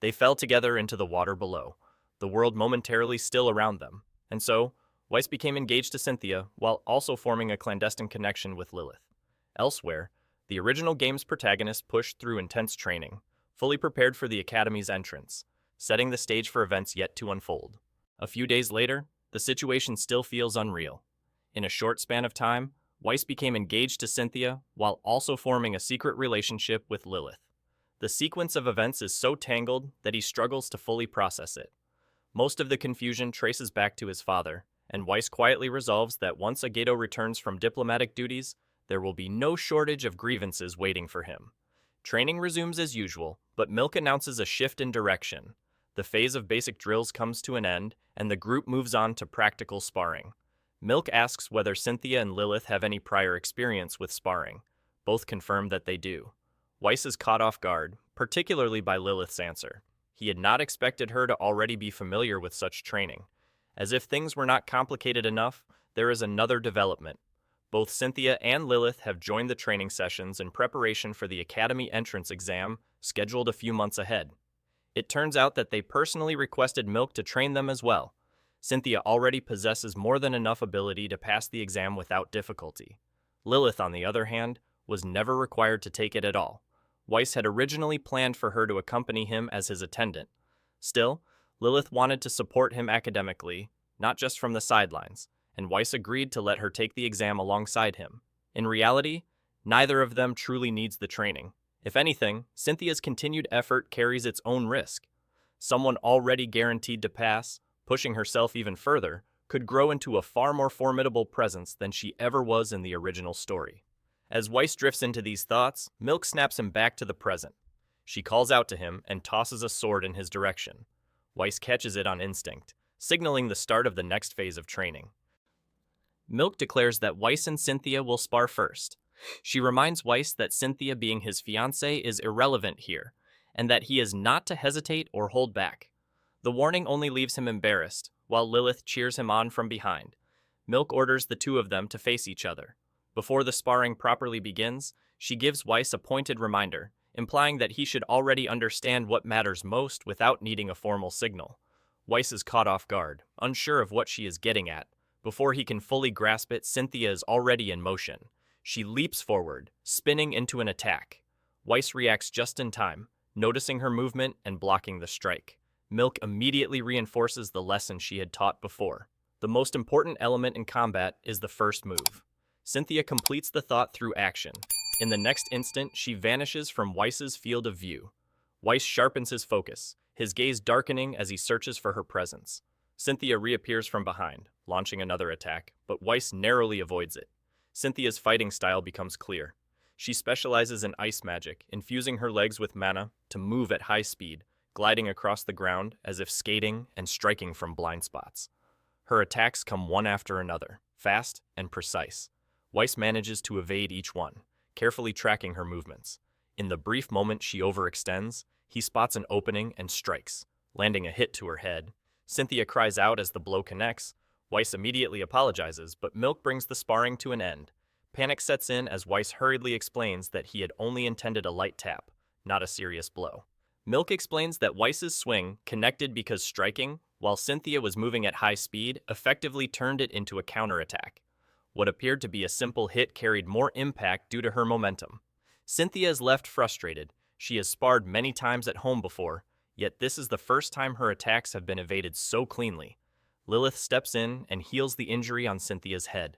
They fell together into the water below, the world momentarily still around them, and so, Weiss became engaged to Cynthia while also forming a clandestine connection with Lilith. Elsewhere, the original game's protagonist pushed through intense training, fully prepared for the Academy's entrance, setting the stage for events yet to unfold. A few days later, the situation still feels unreal. In a short span of time, Weiss became engaged to Cynthia while also forming a secret relationship with Lilith. The sequence of events is so tangled that he struggles to fully process it. Most of the confusion traces back to his father, and Weiss quietly resolves that once Ageto returns from diplomatic duties, there will be no shortage of grievances waiting for him. Training resumes as usual, but Milk announces a shift in direction. The phase of basic drills comes to an end, and the group moves on to practical sparring. Milk asks whether Cynthia and Lilith have any prior experience with sparring. Both confirm that they do. Weiss is caught off guard, particularly by Lilith's answer. He had not expected her to already be familiar with such training. As if things were not complicated enough, there is another development. Both Cynthia and Lilith have joined the training sessions in preparation for the Academy entrance exam, scheduled a few months ahead. It turns out that they personally requested Milk to train them as well. Cynthia already possesses more than enough ability to pass the exam without difficulty. Lilith, on the other hand, was never required to take it at all. Weiss had originally planned for her to accompany him as his attendant. Still, Lilith wanted to support him academically, not just from the sidelines, and Weiss agreed to let her take the exam alongside him. In reality, neither of them truly needs the training. If anything, Cynthia's continued effort carries its own risk. Someone already guaranteed to pass, pushing herself even further, could grow into a far more formidable presence than she ever was in the original story. As Weiss drifts into these thoughts, Milk snaps him back to the present. She calls out to him and tosses a sword in his direction. Weiss catches it on instinct, signaling the start of the next phase of training. Milk declares that Weiss and Cynthia will spar first. She reminds Weiss that Cynthia being his fiancée is irrelevant here, and that he is not to hesitate or hold back. The warning only leaves him embarrassed, while Lilith cheers him on from behind. Milk orders the two of them to face each other. Before the sparring properly begins, she gives Weiss a pointed reminder, implying that he should already understand what matters most without needing a formal signal. Weiss is caught off guard, unsure of what she is getting at. Before he can fully grasp it, Cynthia is already in motion. She leaps forward, spinning into an attack. Weiss reacts just in time, noticing her movement and blocking the strike. Milk immediately reinforces the lesson she had taught before. The most important element in combat is the first move. Cynthia completes the thought through action. In the next instant, she vanishes from Weiss's field of view. Weiss sharpens his focus, his gaze darkening as he searches for her presence. Cynthia reappears from behind, launching another attack, but Weiss narrowly avoids it. Cynthia's fighting style becomes clear. She specializes in ice magic, infusing her legs with mana to move at high speed, gliding across the ground as if skating and striking from blind spots. Her attacks come one after another, fast and precise. Weiss manages to evade each one, carefully tracking her movements. In the brief moment she overextends, he spots an opening and strikes, landing a hit to her head. Cynthia cries out as the blow connects. Weiss immediately apologizes, but Milk brings the sparring to an end. Panic sets in as Weiss hurriedly explains that he had only intended a light tap, not a serious blow. Milk explains that Weiss's swing connected because striking, while Cynthia was moving at high speed, effectively turned it into a counterattack. What appeared to be a simple hit carried more impact due to her momentum. Cynthia is left frustrated. She has sparred many times at home before, yet this is the first time her attacks have been evaded so cleanly. Lilith steps in and heals the injury on Cynthia's head.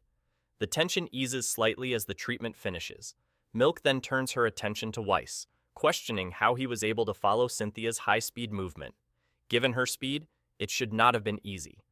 The tension eases slightly as the treatment finishes. Milk then turns her attention to Weiss, questioning how he was able to follow Cynthia's high-speed movement. Given her speed, it should not have been easy.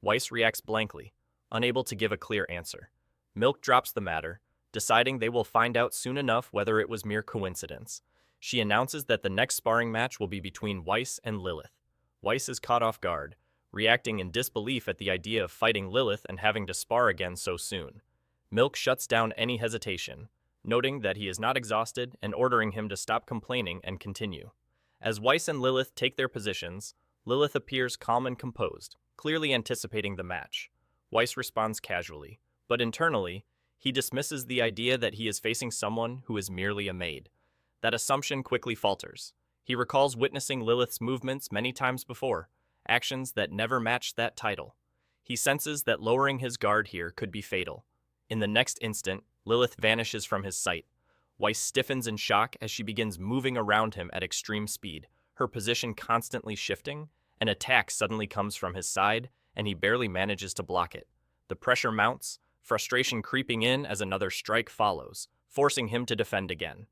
Weiss reacts blankly, unable to give a clear answer. Milk drops the matter, deciding they will find out soon enough whether it was mere coincidence. She announces that the next sparring match will be between Weiss and Lilith. Weiss is caught off guard, reacting in disbelief at the idea of fighting Lilith and having to spar again so soon. Milk shuts down any hesitation, noting that he is not exhausted and ordering him to stop complaining and continue. As Weiss and Lilith take their positions, Lilith appears calm and composed, clearly anticipating the match. Weiss responds casually, but internally, he dismisses the idea that he is facing someone who is merely a maid. That assumption quickly falters. He recalls witnessing Lilith's movements many times before, actions that never matched that title. He senses that lowering his guard here could be fatal. In the next instant, Lilith vanishes from his sight. Weiss stiffens in shock as she begins moving around him at extreme speed, her position constantly shifting. An attack suddenly comes from his side, and he barely manages to block it. The pressure mounts, frustration creeping in as another strike follows, forcing him to defend again.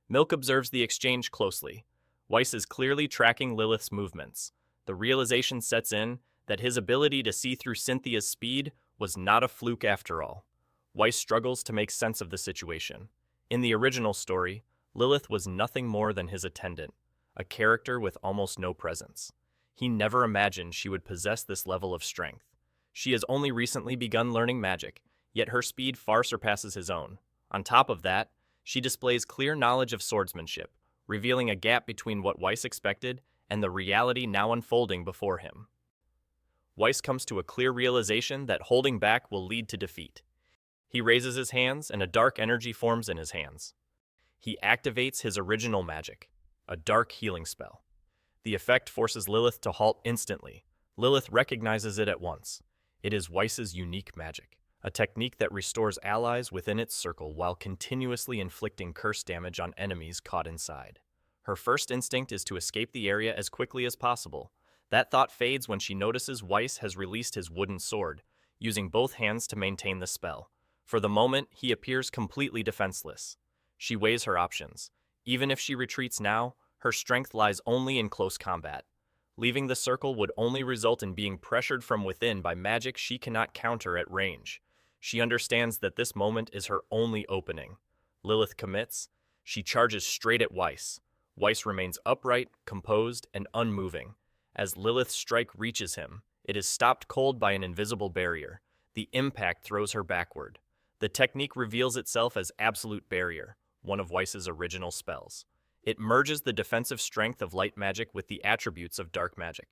Milk observes the exchange closely. Weiss is clearly tracking Lilith's movements. The realization sets in that his ability to see through Cynthia's speed was not a fluke after all. Weiss struggles to make sense of the situation. In the original story, Lilith was nothing more than his attendant, a character with almost no presence. He never imagined she would possess this level of strength. She has only recently begun learning magic, yet her speed far surpasses his own. On top of that, she displays clear knowledge of swordsmanship, revealing a gap between what Weiss expected and the reality now unfolding before him. Weiss comes to a clear realization that holding back will lead to defeat. He raises his hands and a dark energy forms in his hands. He activates his original magic, a dark healing spell. The effect forces Lilith to halt instantly. Lilith recognizes it at once. It is Weiss's unique magic, a technique that restores allies within its circle while continuously inflicting curse damage on enemies caught inside. Her first instinct is to escape the area as quickly as possible. That thought fades when she notices Weiss has released his wooden sword, using both hands to maintain the spell. For the moment, he appears completely defenseless. She weighs her options. Even if she retreats now, her strength lies only in close combat. Leaving the circle would only result in being pressured from within by magic she cannot counter at range. She understands that this moment is her only opening. Lilith commits. She charges straight at Weiss. Weiss remains upright, composed, and unmoving. As Lilith's strike reaches him, it is stopped cold by an invisible barrier. The impact throws her backward. The technique reveals itself as Absolute Barrier, one of Weiss's original spells. It merges the defensive strength of light magic with the attributes of dark magic.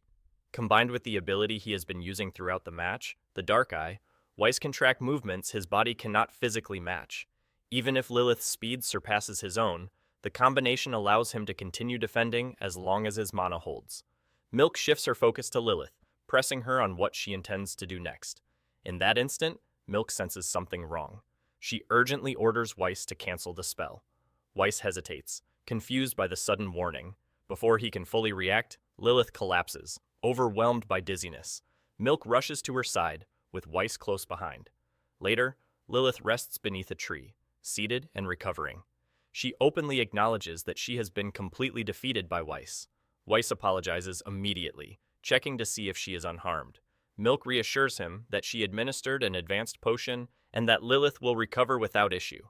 Combined with the ability he has been using throughout the match, the Dark Eye, Weiss can track movements his body cannot physically match. Even if Lilith's speed surpasses his own, the combination allows him to continue defending as long as his mana holds. Milk shifts her focus to Lilith, pressing her on what she intends to do next. In that instant, Milk senses something wrong. She urgently orders Weiss to cancel the spell. Weiss hesitates, confused by the sudden warning. Before he can fully react, Lilith collapses, overwhelmed by dizziness. Milk rushes to her side, with Weiss close behind. Later, Lilith rests beneath a tree, seated and recovering. She openly acknowledges that she has been completely defeated by Weiss. Weiss apologizes immediately, checking to see if she is unharmed. Milk reassures him that she administered an advanced potion and that Lilith will recover without issue.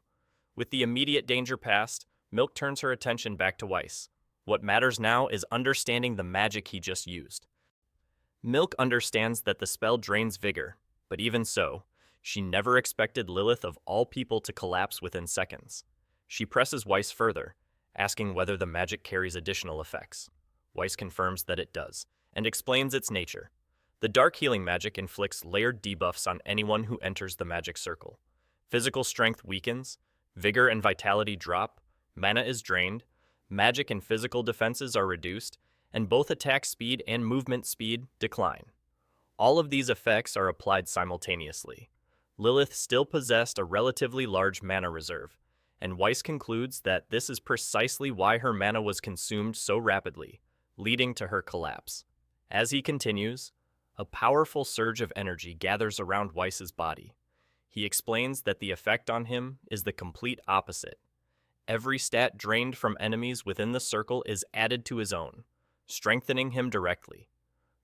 With the immediate danger past, Milk turns her attention back to Weiss. What matters now is understanding the magic he just used. Milk understands that the spell drains vigor, but even so, she never expected Lilith of all people to collapse within seconds. She presses Weiss further, asking whether the magic carries additional effects. Weiss confirms that it does, and explains its nature. The dark healing magic inflicts layered debuffs on anyone who enters the magic circle. Physical strength weakens, vigor and vitality drop, mana is drained, magic and physical defenses are reduced, and both attack speed and movement speed decline. All of these effects are applied simultaneously. Lilith still possessed a relatively large mana reserve, and Weiss concludes that this is precisely why her mana was consumed so rapidly, leading to her collapse. As he continues, a powerful surge of energy gathers around Weiss's body. He explains that the effect on him is the complete opposite. Every stat drained from enemies within the circle is added to his own, strengthening him directly.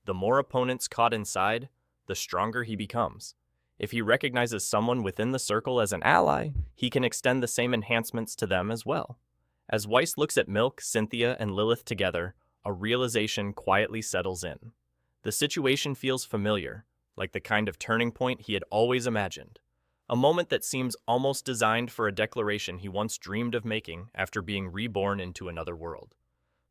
The more opponents caught inside, the stronger he becomes. If he recognizes someone within the circle as an ally, he can extend the same enhancements to them as well. As Weiss looks at Milk, Cynthia, and Lilith together, a realization quietly settles in. The situation feels familiar, like the kind of turning point he had always imagined. A moment that seems almost designed for a declaration he once dreamed of making after being reborn into another world.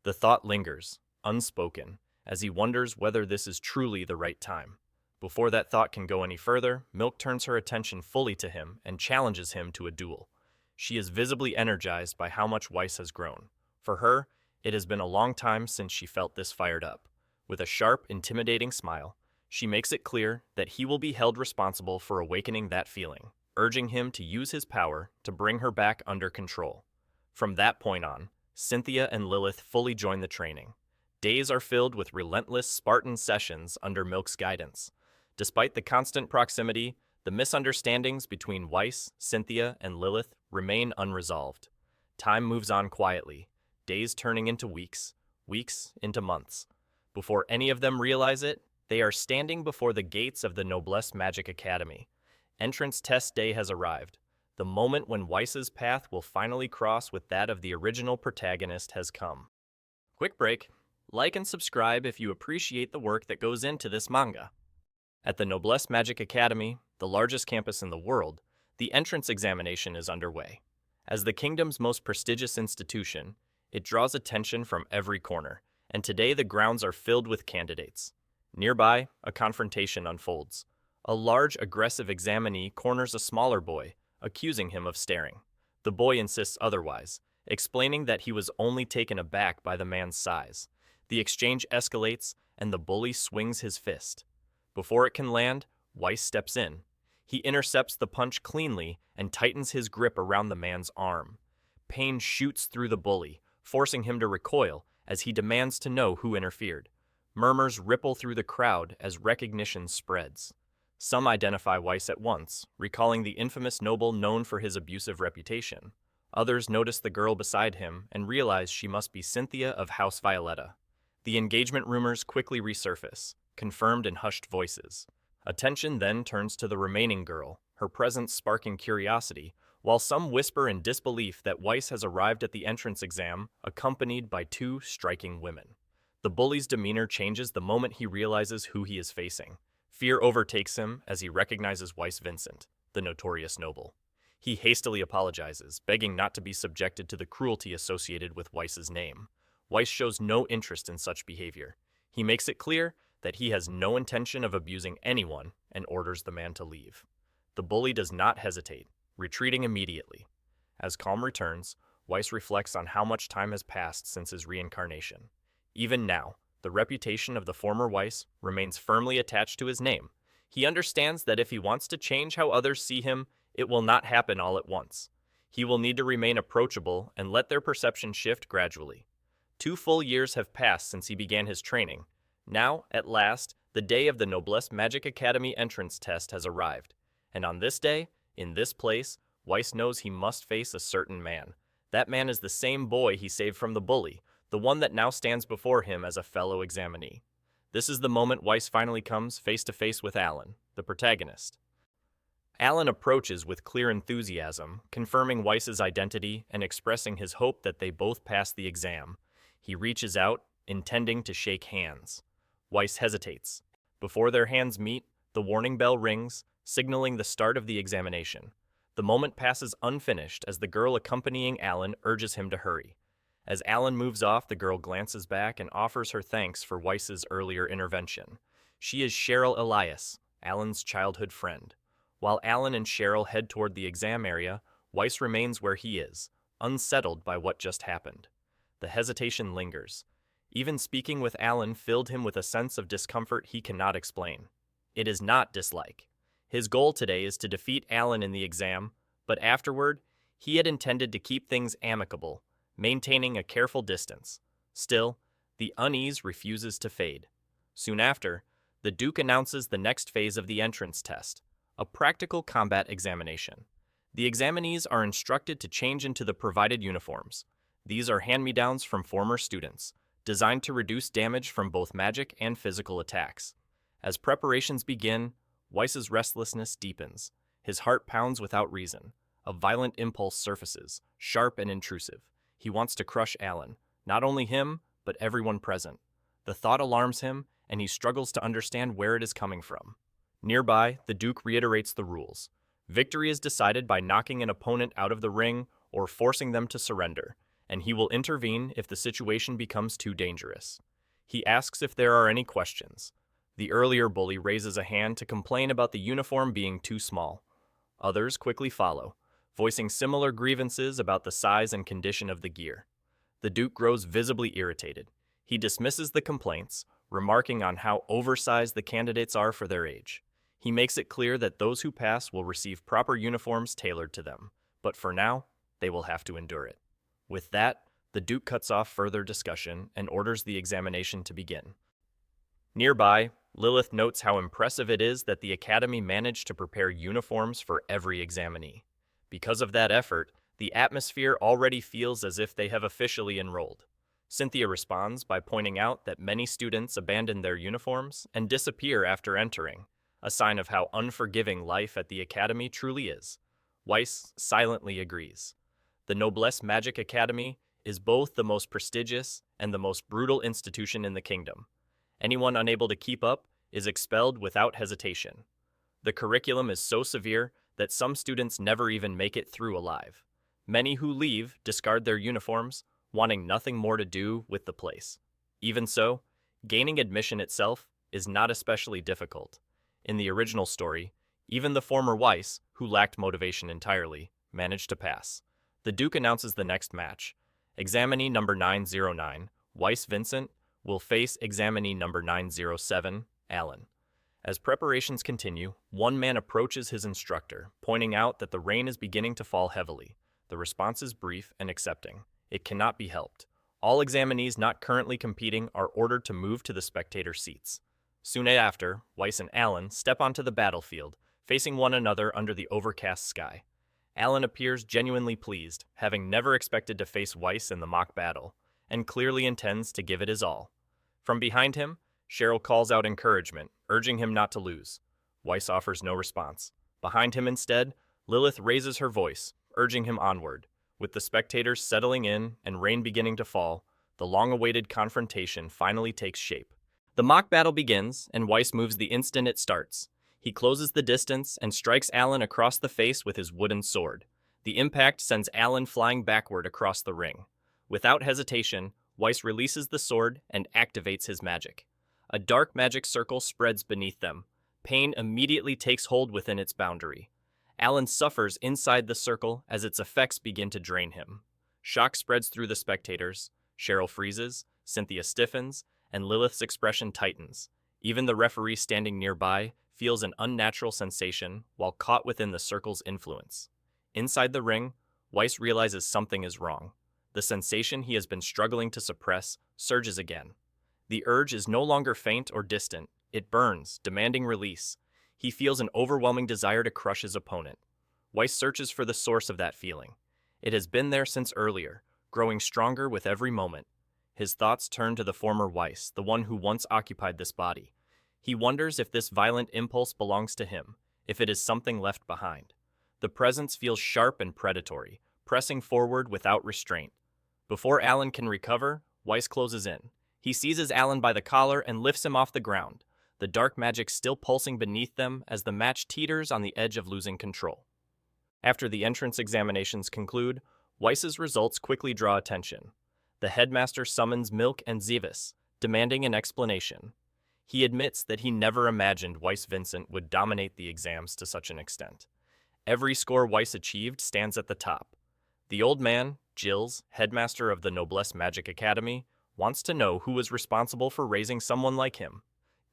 The thought lingers, unspoken, as he wonders whether this is truly the right time. Before that thought can go any further, Milk turns her attention fully to him and challenges him to a duel. She is visibly energized by how much Weiss has grown. For her, it has been a long time since she felt this fired up. With a sharp, intimidating smile, she makes it clear that he will be held responsible for awakening that feeling, urging him to use his power to bring her back under control. From that point on, Cynthia and Lilith fully join the training. Days are filled with relentless Spartan sessions under Milk's guidance. Despite the constant proximity, the misunderstandings between Weiss, Cynthia, and Lilith remain unresolved. Time moves on quietly, days turning into weeks, weeks into months. Before any of them realize it, they are standing before the gates of the Noblesse Magic Academy. Entrance test day has arrived. The moment when Weiss's path will finally cross with that of the original protagonist has come. Quick break. Like and subscribe if you appreciate the work that goes into this manga. At the Noblesse Magic Academy, the largest campus in the world, the entrance examination is underway. As the kingdom's most prestigious institution, it draws attention from every corner, and today the grounds are filled with candidates. Nearby, a confrontation unfolds. A large, aggressive examinee corners a smaller boy, accusing him of staring. The boy insists otherwise, explaining that he was only taken aback by the man's size. The exchange escalates, and the bully swings his fist. Before it can land, Weiss steps in. He intercepts the punch cleanly and tightens his grip around the man's arm. Pain shoots through the bully, forcing him to recoil as he demands to know who interfered. Murmurs ripple through the crowd as recognition spreads. Some identify Weiss at once, recalling the infamous noble known for his abusive reputation. Others notice the girl beside him and realize she must be Cynthia of House Violetta. The engagement rumors quickly resurface, confirmed in hushed voices. Attention then turns to the remaining girl, her presence sparking curiosity, while some whisper in disbelief that Weiss has arrived at the entrance exam, accompanied by two striking women. The bully's demeanor changes the moment he realizes who he is facing. Fear overtakes him as he recognizes Weiss Vincent, the notorious noble. He hastily apologizes, begging not to be subjected to the cruelty associated with Weiss's name. Weiss shows no interest in such behavior. He makes it clear that he has no intention of abusing anyone and orders the man to leave. The bully does not hesitate, retreating immediately. As calm returns, Weiss reflects on how much time has passed since his reincarnation. Even now, the reputation of the former Weiss remains firmly attached to his name. He understands that if he wants to change how others see him, it will not happen all at once. He will need to remain approachable and let their perception shift gradually. 2 full years have passed since he began his training. Now, at last, the day of the Noblesse Magic Academy entrance test has arrived, and on this day, In this place, Weiss knows he must face a certain man. That man is the same boy he saved from the bully, the one that now stands before him as a fellow examinee. This is the moment Weiss finally comes face to face with Alan, the protagonist. Alan approaches with clear enthusiasm, confirming Weiss's identity and expressing his hope that they both pass the exam. He reaches out, intending to shake hands. Weiss hesitates. Before their hands meet, the warning bell rings, signaling the start of the examination. The moment passes unfinished as the girl accompanying Alan urges him to hurry. As Alan moves off, the girl glances back and offers her thanks for Weiss's earlier intervention. She is Cheryl Elias, Alan's childhood friend. While Alan and Cheryl head toward the exam area, Weiss remains where he is, unsettled by what just happened. The hesitation lingers. Even speaking with Alan filled him with a sense of discomfort he cannot explain. It is not dislike. His goal today is to defeat Alan in the exam, but afterward, he had intended to keep things amicable, maintaining a careful distance. Still, the unease refuses to fade. Soon after, the Duke announces the next phase of the entrance test, a practical combat examination. The examinees are instructed to change into the provided uniforms. These are hand-me-downs from former students, designed to reduce damage from both magic and physical attacks. As preparations begin, Weiss's restlessness deepens. His heart pounds without reason. A violent impulse surfaces, sharp and intrusive. He wants to crush Alan, not only him, but everyone present. The thought alarms him, and he struggles to understand where it is coming from. Nearby, the Duke reiterates the rules. Victory is decided by knocking an opponent out of the ring or forcing them to surrender, and he will intervene if the situation becomes too dangerous. He asks if there are any questions. The earlier bully raises a hand to complain about the uniform being too small. Others quickly follow, voicing similar grievances about the size and condition of the gear. The Duke grows visibly irritated. He dismisses the complaints, remarking on how oversized the candidates are for their age. He makes it clear that those who pass will receive proper uniforms tailored to them, but for now, they will have to endure it. With that, the Duke cuts off further discussion and orders the examination to begin. Nearby, Lilith notes how impressive it is that the Academy managed to prepare uniforms for every examinee. Because of that effort, the atmosphere already feels as if they have officially enrolled. Cynthia responds by pointing out that many students abandon their uniforms and disappear after entering, a sign of how unforgiving life at the Academy truly is. Weiss silently agrees. The Noblesse Magic Academy is both the most prestigious and the most brutal institution in the kingdom. Anyone unable to keep up is expelled without hesitation. The curriculum is so severe that some students never even make it through alive. Many who leave discard their uniforms, wanting nothing more to do with the place. Even so, gaining admission itself is not especially difficult. In the original story, even the former Weiss, who lacked motivation entirely, managed to pass. The Duke announces the next match. Examinee number 909, Weiss Vincent, will face examinee number 907, Alan. As preparations continue, one man approaches his instructor, pointing out that the rain is beginning to fall heavily. The response is brief and accepting. It cannot be helped. All examinees not currently competing are ordered to move to the spectator seats. Soon after, Weiss and Alan step onto the battlefield, facing one another under the overcast sky. Alan appears genuinely pleased, having never expected to face Weiss in the mock battle, and clearly intends to give it his all. From behind him, Cheryl calls out encouragement, urging him not to lose. Weiss offers no response. Behind him instead, Lilith raises her voice, urging him onward. With the spectators settling in and rain beginning to fall, the long-awaited confrontation finally takes shape. The mock battle begins, and Weiss moves the instant it starts. He closes the distance and strikes Alan across the face with his wooden sword. The impact sends Alan flying backward across the ring. Without hesitation, Weiss releases the sword and activates his magic. A dark magic circle spreads beneath them. Pain immediately takes hold within its boundary. Alan suffers inside the circle as its effects begin to drain him. Shock spreads through the spectators. Cheryl freezes, Cynthia stiffens, and Lilith's expression tightens. Even the referee standing nearby feels an unnatural sensation while caught within the circle's influence. Inside the ring, Weiss realizes something is wrong. The sensation he has been struggling to suppress surges again. The urge is no longer faint or distant. It burns, demanding release. He feels an overwhelming desire to crush his opponent. Weiss searches for the source of that feeling. It has been there since earlier, growing stronger with every moment. His thoughts turn to the former Weiss, the one who once occupied this body. He wonders if this violent impulse belongs to him, if it is something left behind. The presence feels sharp and predatory, pressing forward without restraint. Before Alan can recover, Weiss closes in. He seizes Alan by the collar and lifts him off the ground, the dark magic still pulsing beneath them as the match teeters on the edge of losing control. After the entrance examinations conclude, Weiss's results quickly draw attention. The headmaster summons Milk and Zevis, demanding an explanation. He admits that he never imagined Weiss Vincent would dominate the exams to such an extent. Every score Weiss achieved stands at the top. The old man, Gilles, headmaster of the Noblesse Magic Academy, wants to know who was responsible for raising someone like him.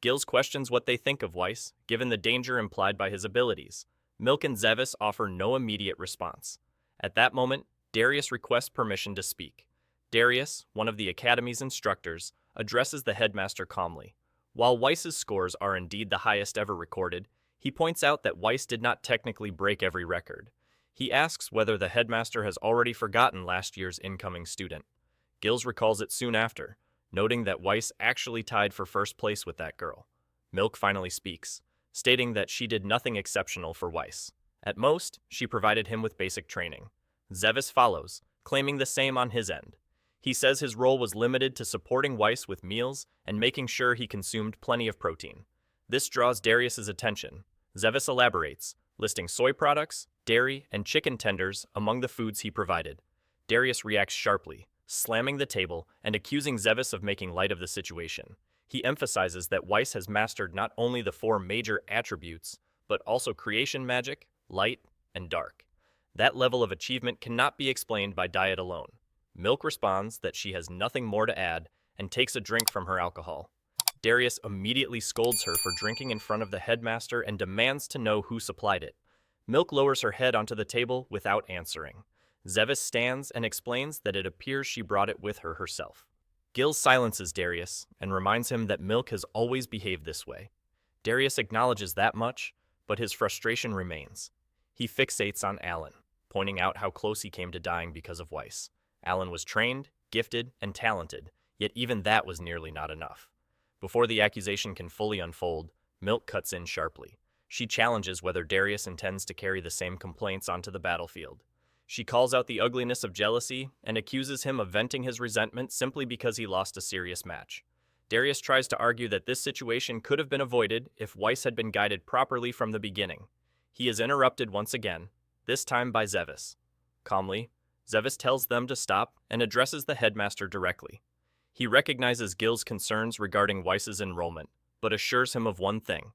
Gilles questions what they think of Weiss, given the danger implied by his abilities. Milk and Zevis offer no immediate response. At that moment, Darius requests permission to speak. Darius, one of the Academy's instructors, addresses the headmaster calmly. While Weiss's scores are indeed the highest ever recorded, he points out that Weiss did not technically break every record. He asks whether the headmaster has already forgotten last year's incoming student. Gilles recalls it soon after, noting that Weiss actually tied for first place with that girl. Milk finally speaks, stating that she did nothing exceptional for Weiss. At most, she provided him with basic training. Zevis follows, claiming the same on his end. He says his role was limited to supporting Weiss with meals and making sure he consumed plenty of protein. This draws Darius's attention. Zevis elaborates, listing soy products, dairy, and chicken tenders among the foods he provided. Darius reacts sharply, slamming the table and accusing Zevis of making light of the situation. He emphasizes that Weiss has mastered not only the 4 major attributes, but also creation magic, light, and dark. That level of achievement cannot be explained by diet alone. Milk responds that she has nothing more to add and takes a drink from her alcohol. Darius immediately scolds her for drinking in front of the headmaster and demands to know who supplied it. Milk lowers her head onto the table without answering. Zevis stands and explains that it appears she brought it with her herself. Gilles silences Darius and reminds him that Milk has always behaved this way. Darius acknowledges that much, but his frustration remains. He fixates on Alan, pointing out how close he came to dying because of Weiss. Alan was trained, gifted, and talented, yet even that was nearly not enough. Before the accusation can fully unfold, Milk cuts in sharply. She challenges whether Darius intends to carry the same complaints onto the battlefield. She calls out the ugliness of jealousy and accuses him of venting his resentment simply because he lost a serious match. Darius tries to argue that this situation could have been avoided if Weiss had been guided properly from the beginning. He is interrupted once again, this time by Zevis. Calmly, Zevis tells them to stop and addresses the headmaster directly. He recognizes Gilles' concerns regarding Weiss's enrollment, but assures him of one thing.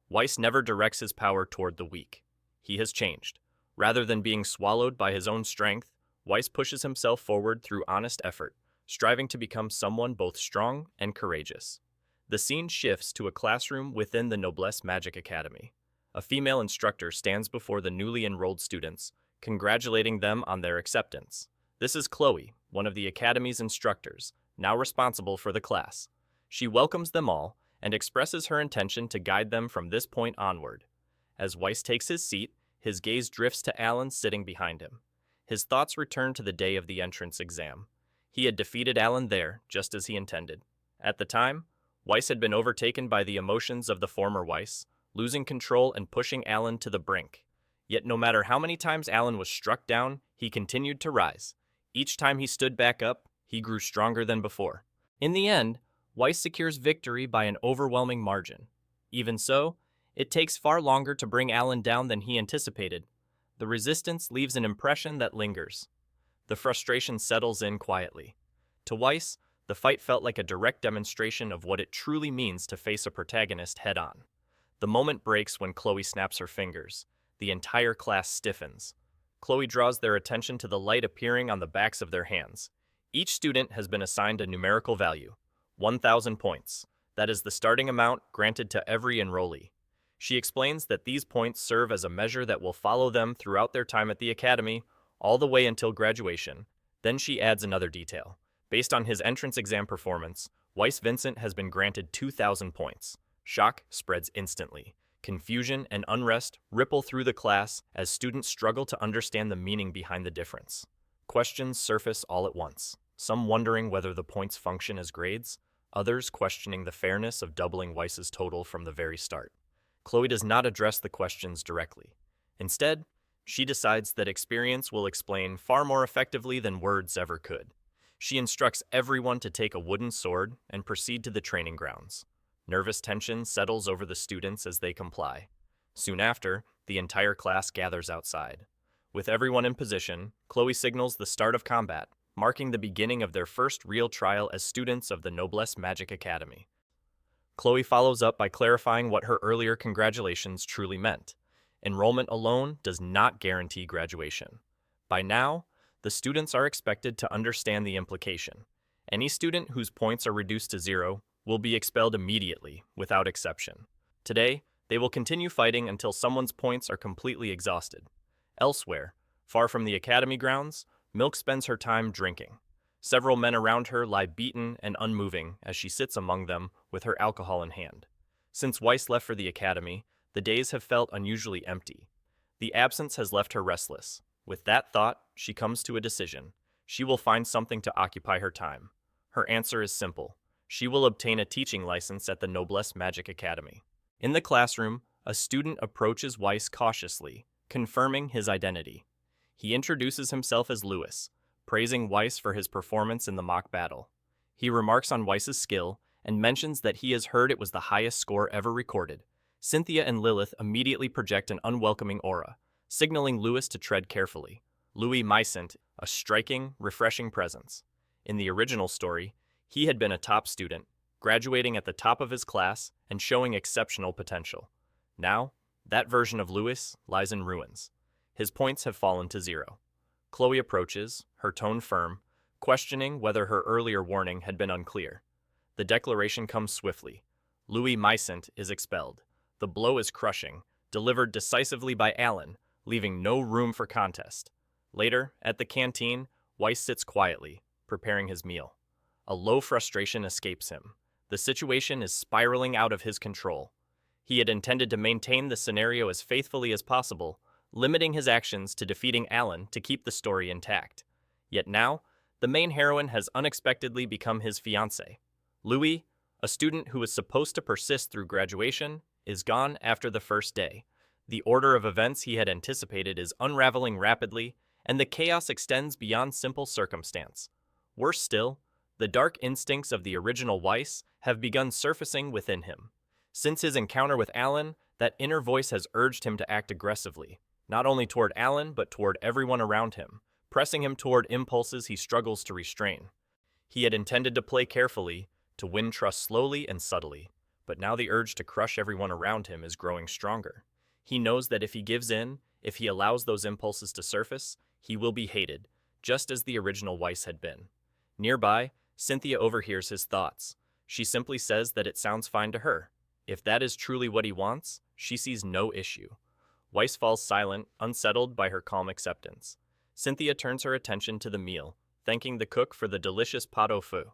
Weiss never directs his power toward the weak. He has changed. Rather than being swallowed by his own strength, Weiss pushes himself forward through honest effort, striving to become someone both strong and courageous. The scene shifts to a classroom within the Noblesse Magic Academy. A female instructor stands before the newly enrolled students, congratulating them on their acceptance. This is Chloe, one of the Academy's instructors, now responsible for the class. She welcomes them all and expresses her intention to guide them from this point onward. As Weiss takes his seat, his gaze drifts to Alan sitting behind him. His thoughts return to the day of the entrance exam. He had defeated Alan there, just as he intended. At the time, Weiss had been overtaken by the emotions of the former Weiss, losing control and pushing Alan to the brink. Yet no matter how many times Alan was struck down, he continued to rise. Each time he stood back up, he grew stronger than before. In the end, Weiss secures victory by an overwhelming margin. Even so, it takes far longer to bring Alan down than he anticipated. The resistance leaves an impression that lingers. The frustration settles in quietly. To Weiss, the fight felt like a direct demonstration of what it truly means to face a protagonist head-on. The moment breaks when Chloe snaps her fingers. The entire class stiffens. Chloe draws their attention to the light appearing on the backs of their hands. Each student has been assigned a numerical value, 1,000 points. That is the starting amount granted to every enrollee. She explains that these points serve as a measure that will follow them throughout their time at the academy, all the way until graduation. Then she adds another detail. Based on his entrance exam performance, Weiss Vincent has been granted 2,000 points. Shock spreads instantly. Confusion and unrest ripple through the class as students struggle to understand the meaning behind the difference. Questions surface all at once, some wondering whether the points function as grades, others questioning the fairness of doubling Weiss's total from the very start. Chloe does not address the questions directly. Instead, she decides that experience will explain far more effectively than words ever could. She instructs everyone to take a wooden sword and proceed to the training grounds. Nervous tension settles over the students as they comply. Soon after, the entire class gathers outside. With everyone in position, Chloe signals the start of combat, marking the beginning of their first real trial as students of the Noblesse Magic Academy. Chloe follows up by clarifying what her earlier congratulations truly meant. Enrollment alone does not guarantee graduation. By now, the students are expected to understand the implication. Any student whose points are reduced to 0 will be expelled immediately, without exception. Today, they will continue fighting until someone's points are completely exhausted. Elsewhere, far from the academy grounds, Milk spends her time drinking. Several men around her lie beaten and unmoving as she sits among them with her alcohol in hand. Since Weiss left for the academy, the days have felt unusually empty. The absence has left her restless. With that thought, she comes to a decision. She will find something to occupy her time. Her answer is simple. She will obtain a teaching license at the Noblesse Magic Academy. In the classroom, a student approaches Weiss cautiously, confirming his identity. He introduces himself as Lewis, praising Weiss for his performance in the mock battle. He remarks on Weiss's skill and mentions that he has heard it was the highest score ever recorded. Cynthia and Lilith immediately project an unwelcoming aura, signaling Lewis to tread carefully. Louis Mysant, a striking, refreshing presence. In the original story, he had been a top student, graduating at the top of his class and showing exceptional potential. Now, that version of Lewis lies in ruins. His points have fallen to 0. Chloe approaches, her tone firm, questioning whether her earlier warning had been unclear. The declaration comes swiftly. Louis Mysant is expelled. The blow is crushing, delivered decisively by Alan, leaving no room for contest. Later, at the canteen, Weiss sits quietly, preparing his meal. A low frustration escapes him. The situation is spiraling out of his control. He had intended to maintain the scenario as faithfully as possible, limiting his actions to defeating Alan to keep the story intact. Yet now, the main heroine has unexpectedly become his fiancé. Louis, a student who was supposed to persist through graduation, is gone after the first day. The order of events he had anticipated is unraveling rapidly, and the chaos extends beyond simple circumstance. Worse still, the dark instincts of the original Weiss have begun surfacing within him. Since his encounter with Alan, that inner voice has urged him to act aggressively, not only toward Alan but toward everyone around him, pressing him toward impulses he struggles to restrain. He had intended to play carefully, to win trust slowly and subtly, but now the urge to crush everyone around him is growing stronger. He knows that if he gives in, if he allows those impulses to surface, he will be hated, just as the original Weiss had been. Nearby, Cynthia overhears his thoughts. She simply says that it sounds fine to her. If that is truly what he wants, she sees no issue. Weiss falls silent, unsettled by her calm acceptance. Cynthia turns her attention to the meal, thanking the cook for the delicious pot au feu.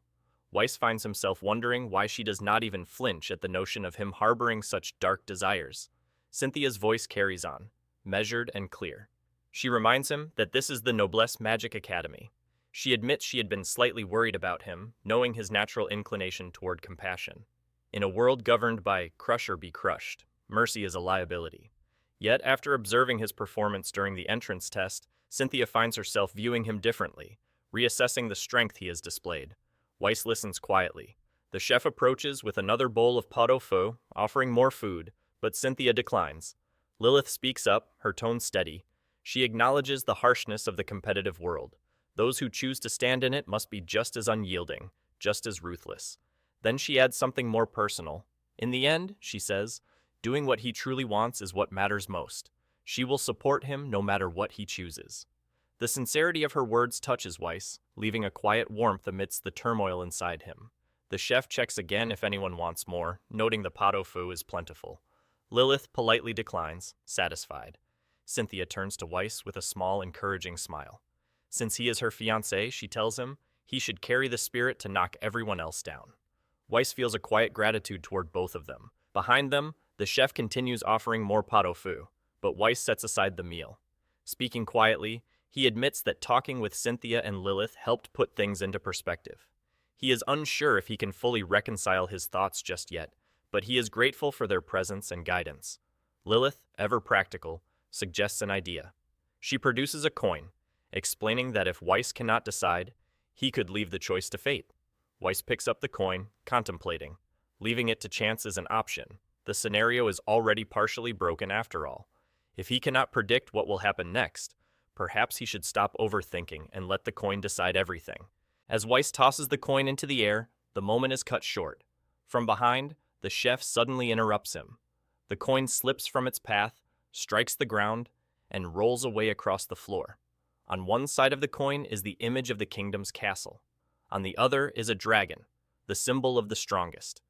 Weiss finds himself wondering why she does not even flinch at the notion of him harboring such dark desires. Cynthia's voice carries on, measured and clear. She reminds him that this is the Noblesse Magic Academy. She admits she had been slightly worried about him, knowing his natural inclination toward compassion. In a world governed by crush or be crushed, mercy is a liability. Yet, after observing his performance during the entrance test, Cynthia finds herself viewing him differently, reassessing the strength he has displayed. Weiss listens quietly. The chef approaches with another bowl of pot au feu, offering more food, but Cynthia declines. Lilith speaks up, her tone steady. She acknowledges the harshness of the competitive world. Those who choose to stand in it must be just as unyielding, just as ruthless. Then she adds something more personal. In the end, she says, doing what he truly wants is what matters most. She will support him no matter what he chooses. The sincerity of her words touches Weiss, leaving a quiet warmth amidst the turmoil inside him. The chef checks again if anyone wants more, noting the pot au feu is plentiful. Lilith politely declines, satisfied. Cynthia turns to Weiss with a small, encouraging smile. Since he is her fiancé, she tells him, he should carry the spirit to knock everyone else down. Weiss feels a quiet gratitude toward both of them. Behind them, The chef continues offering more pot au feu, but Weiss sets aside the meal. Speaking quietly, he admits that talking with Cynthia and Lilith helped put things into perspective. He is unsure if he can fully reconcile his thoughts just yet, but he is grateful for their presence and guidance. Lilith, ever practical, suggests an idea. She produces a coin, explaining that if Weiss cannot decide, he could leave the choice to fate. Weiss picks up the coin, contemplating. Leaving it to chance is an option. The scenario is already partially broken after all. If he cannot predict what will happen next, perhaps he should stop overthinking and let the coin decide everything. As Weiss tosses the coin into the air, the moment is cut short. From behind, the chef suddenly interrupts him. The coin slips from its path, strikes the ground, and rolls away across the floor. On one side of the coin is the image of the kingdom's castle. On the other is a dragon, the symbol of the strongest.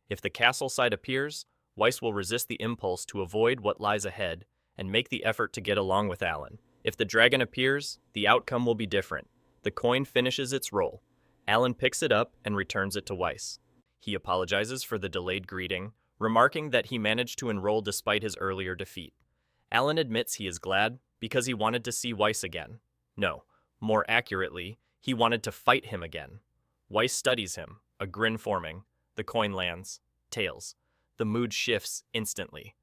If the castle side appears, Weiss will resist the impulse to avoid what lies ahead and make the effort to get along with Alan. If the dragon appears, the outcome will be different. The coin finishes its roll. Alan picks it up and returns it to Weiss. He apologizes for the delayed greeting, remarking that he managed to enroll despite his earlier defeat. Alan admits he is glad because he wanted to see Weiss again. No, more accurately, he wanted to fight him again. Weiss studies him, a grin forming. The coin lands. Tails. The mood shifts instantly.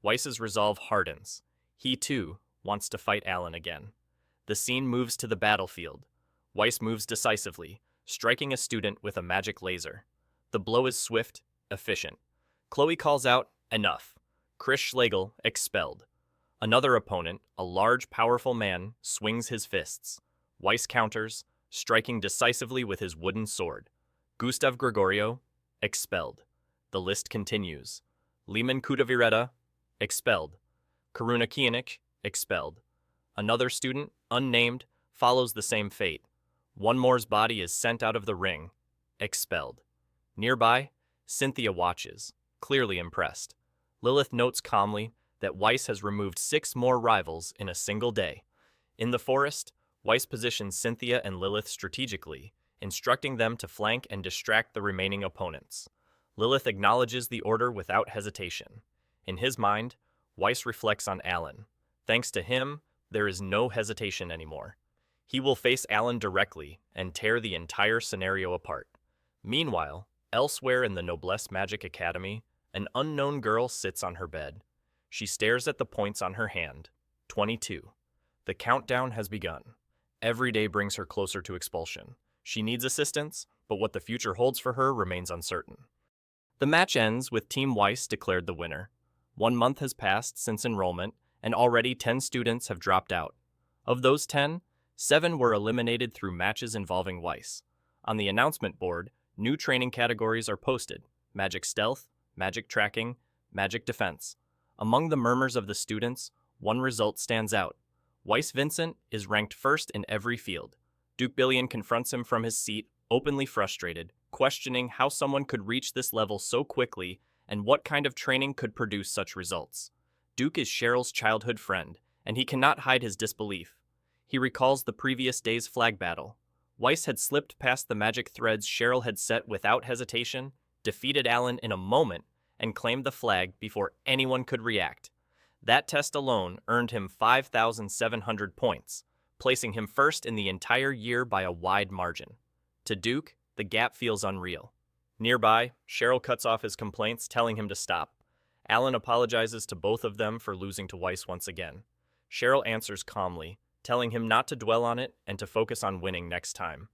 Weiss's resolve hardens. He, too, wants to fight Alan again. The scene moves to the battlefield. Weiss moves decisively, striking a student with a magic laser. The blow is swift, efficient. Chloe calls out, "Enough." Chris Schlegel, expelled. Another opponent, a large, powerful man, swings his fists. Weiss counters, striking decisively with his wooden sword. Gustav Gregorio, expelled. The list continues. Lehman Kudavireta, expelled. Karuna Kianik, expelled. Another student, unnamed, follows the same fate. One more's body is sent out of the ring, expelled. Nearby, Cynthia watches, clearly impressed. Lilith notes calmly that Weiss has removed 6 more rivals in a single day. In the forest, Weiss positions Cynthia and Lilith strategically, instructing them to flank and distract the remaining opponents. Lilith acknowledges the order without hesitation. In his mind, Weiss reflects on Alan. Thanks to him, there is no hesitation anymore. He will face Alan directly and tear the entire scenario apart. Meanwhile, elsewhere in the Noblesse Magic Academy, an unknown girl sits on her bed. She stares at the points on her hand. 22. The countdown has begun. Every day brings her closer to expulsion. She needs assistance, but what the future holds for her remains uncertain. The match ends with Team Weiss declared the winner. 1 month has passed since enrollment, and already 10 students have dropped out. Of those 10, 7 were eliminated through matches involving Weiss. On the announcement board, new training categories are posted: Magic Stealth, Magic Tracking, Magic Defense. Among the murmurs of the students, one result stands out. Weiss Vincent is ranked first in every field. Duke Billion confronts him from his seat, openly frustrated, questioning how someone could reach this level so quickly and what kind of training could produce such results. Duke is Cheryl's childhood friend, and he cannot hide his disbelief. He recalls the previous day's flag battle. Weiss had slipped past the magic threads Cheryl had set without hesitation, defeated Alan in a moment, and claimed the flag before anyone could react. That test alone earned him 5,700 points, placing him first in the entire year by a wide margin. To Duke, the gap feels unreal. Nearby, Cheryl cuts off his complaints, telling him to stop. Alan apologizes to both of them for losing to Weiss once again. Cheryl answers calmly, telling him not to dwell on it and to focus on winning next time.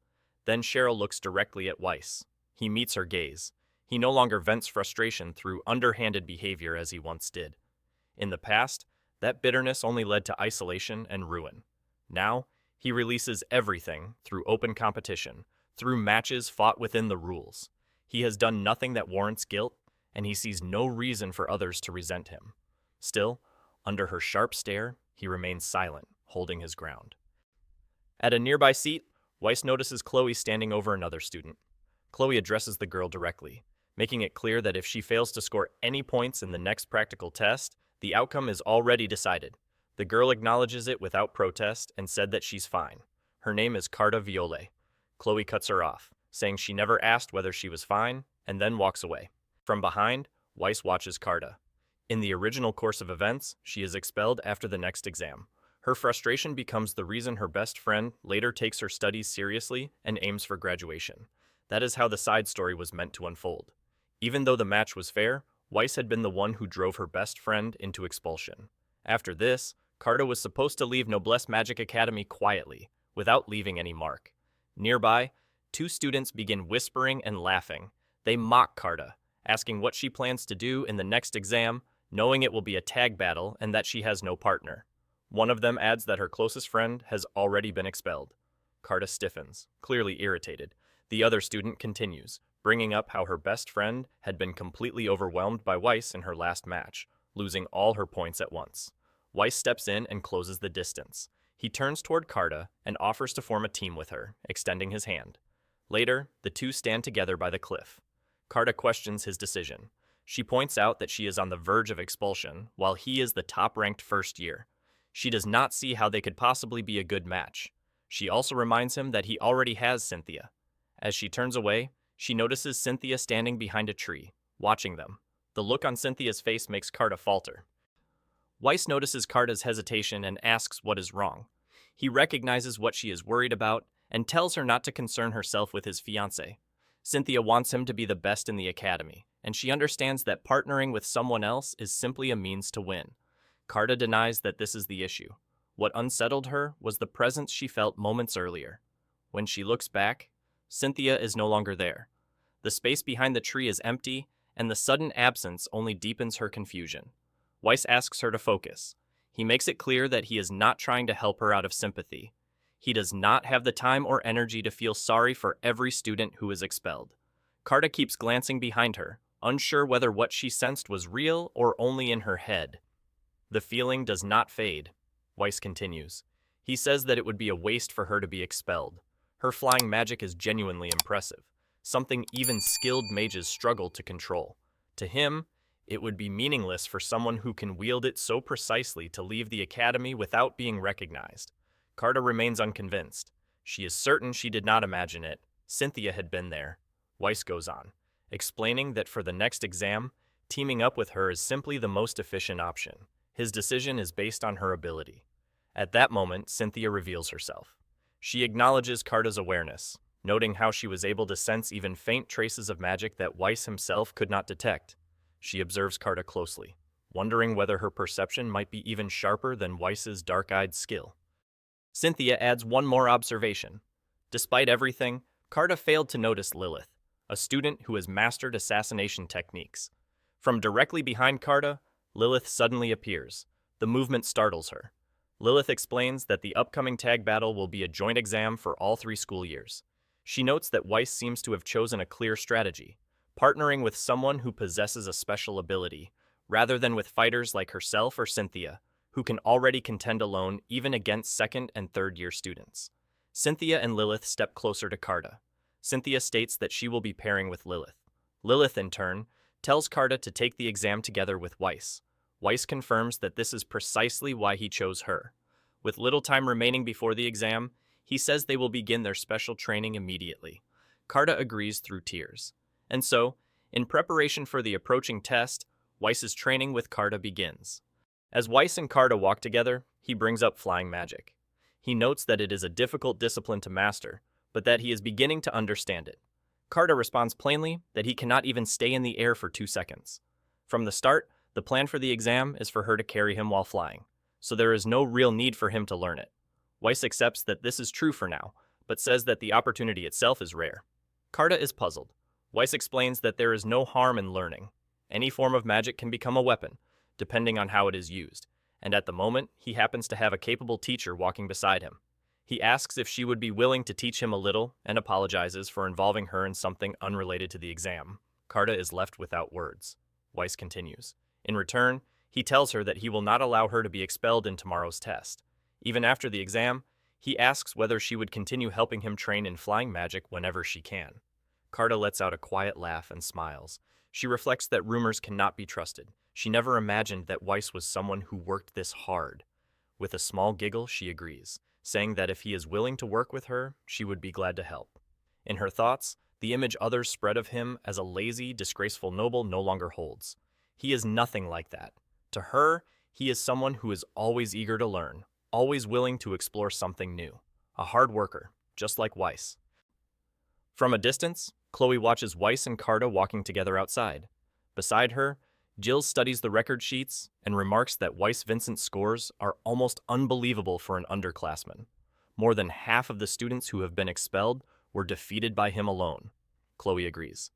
Then Cheryl looks directly at Weiss. He meets her gaze. He no longer vents frustration through underhanded behavior as he once did. In the past, that bitterness only led to isolation and ruin. Now, he releases everything through open competition, through matches fought within the rules. He has done nothing that warrants guilt, and he sees no reason for others to resent him. Still, under her sharp stare, he remains silent, holding his ground. At a nearby seat, Weiss notices Chloe standing over another student. Chloe addresses the girl directly, making it clear that if she fails to score any points in the next practical test, the outcome is already decided. The girl acknowledges it without protest and said that she's fine. Her name is Carta Viole. Chloe cuts her off, saying she never asked whether she was fine, and then walks away. From behind, Weiss watches Carta. In the original course of events, she is expelled after the next exam. Her frustration becomes the reason her best friend later takes her studies seriously and aims for graduation. That is how the side story was meant to unfold. Even though the match was fair, Weiss had been the one who drove her best friend into expulsion. After this, Carta was supposed to leave Noblesse Magic Academy quietly, without leaving any mark. Nearby, two students begin whispering and laughing. They mock Carta, asking what she plans to do in the next exam, knowing it will be a tag battle and that she has no partner. One of them adds that her closest friend has already been expelled. Carta stiffens, clearly irritated. The other student continues, bringing up how her best friend had been completely overwhelmed by Weiss in her last match, losing all her points at once. Weiss steps in and closes the distance. He turns toward Carta and offers to form a team with her, extending his hand. Later, the two stand together by the cliff. Carta questions his decision. She points out that she is on the verge of expulsion, while he is the top-ranked first year. She does not see how they could possibly be a good match. She also reminds him that he already has Cynthia. As she turns away, she notices Cynthia standing behind a tree, watching them. The look on Cynthia's face makes Carta falter. Weiss notices Carta's hesitation and asks what is wrong. He recognizes what she is worried about and tells her not to concern herself with his fiancé. Cynthia wants him to be the best in the academy, and she understands that partnering with someone else is simply a means to win. Carta denies that this is the issue. What unsettled her was the presence she felt moments earlier. When she looks back, Cynthia is no longer there. The space behind the tree is empty, and the sudden absence only deepens her confusion. Weiss asks her to focus. He makes it clear that he is not trying to help her out of sympathy. He does not have the time or energy to feel sorry for every student who is expelled. Carta keeps glancing behind her, unsure whether what she sensed was real or only in her head. The feeling does not fade. Weiss continues. He says that it would be a waste for her to be expelled. Her flying magic is genuinely impressive, something even skilled mages struggle to control. To him, it would be meaningless for someone who can wield it so precisely to leave the academy without being recognized. Carta remains unconvinced. She is certain she did not imagine it. Cynthia had been there. Weiss goes on, explaining that for the next exam, teaming up with her is simply the most efficient option. His decision is based on her ability. At that moment, Cynthia reveals herself. She acknowledges Carta's awareness, noting how she was able to sense even faint traces of magic that Weiss himself could not detect. She observes Carta closely, wondering whether her perception might be even sharper than Weiss's dark-eyed skill. Cynthia adds one more observation. Despite everything, Carta failed to notice Lilith, a student who has mastered assassination techniques. From directly behind Carta, Lilith suddenly appears. The movement startles her. Lilith explains that the upcoming tag battle will be a joint exam for all 3 school years. She notes that Weiss seems to have chosen a clear strategy, partnering with someone who possesses a special ability, rather than with fighters like herself or Cynthia, who can already contend alone even against second and third year students. Cynthia and Lilith step closer to Carta. Cynthia states that she will be pairing with Lilith. Lilith, in turn, tells Carta to take the exam together with Weiss. Weiss confirms that this is precisely why he chose her. With little time remaining before the exam, he says they will begin their special training immediately. Carta agrees through tears. And so, in preparation for the approaching test, Weiss's training with Carta begins. As Weiss and Carta walk together, he brings up flying magic. He notes that it is a difficult discipline to master, but that he is beginning to understand it. Carta responds plainly that he cannot even stay in the air for 2 seconds. From the start, the plan for the exam is for her to carry him while flying, so there is no real need for him to learn it. Weiss accepts that this is true for now, but says that the opportunity itself is rare. Carta is puzzled. Weiss explains that there is no harm in learning. Any form of magic can become a weapon, depending on how it is used, and at the moment, he happens to have a capable teacher walking beside him. He asks if she would be willing to teach him a little and apologizes for involving her in something unrelated to the exam. Carta is left without words. Weiss continues. In return, he tells her that he will not allow her to be expelled in tomorrow's test. Even after the exam, he asks whether she would continue helping him train in flying magic whenever she can. Carta lets out a quiet laugh and smiles. She reflects that rumors cannot be trusted. She never imagined that Weiss was someone who worked this hard. With a small giggle, she agrees, saying that if he is willing to work with her, she would be glad to help. In her thoughts, the image others spread of him as a lazy, disgraceful noble no longer holds. He is nothing like that. To her, he is someone who is always eager to learn, always willing to explore something new. A hard worker, just like Weiss. From a distance, Chloe watches Weiss and Carta walking together outside. Beside her, Jill studies the record sheets and remarks that Weiss Vincent's scores are almost unbelievable for an underclassman. More than half of the students who have been expelled were defeated by him alone. Chloe agrees.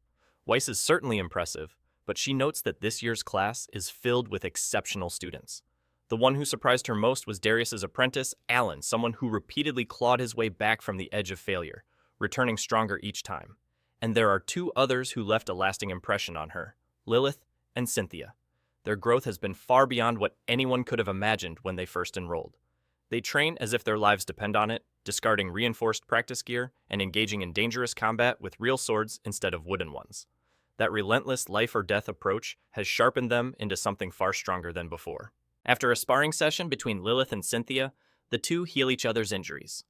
Weiss is certainly impressive, but she notes that this year's class is filled with exceptional students. The one who surprised her most was Darius's apprentice, Alan, someone who repeatedly clawed his way back from the edge of failure, returning stronger each time. And there are two others who left a lasting impression on her, Lilith and Cynthia. Their growth has been far beyond what anyone could have imagined when they first enrolled. They train as if their lives depend on it, discarding reinforced practice gear and engaging in dangerous combat with real swords instead of wooden ones. That relentless life-or-death approach has sharpened them into something far stronger than before. After a sparring session between Lilith and Cynthia, the two heal each other's injuries.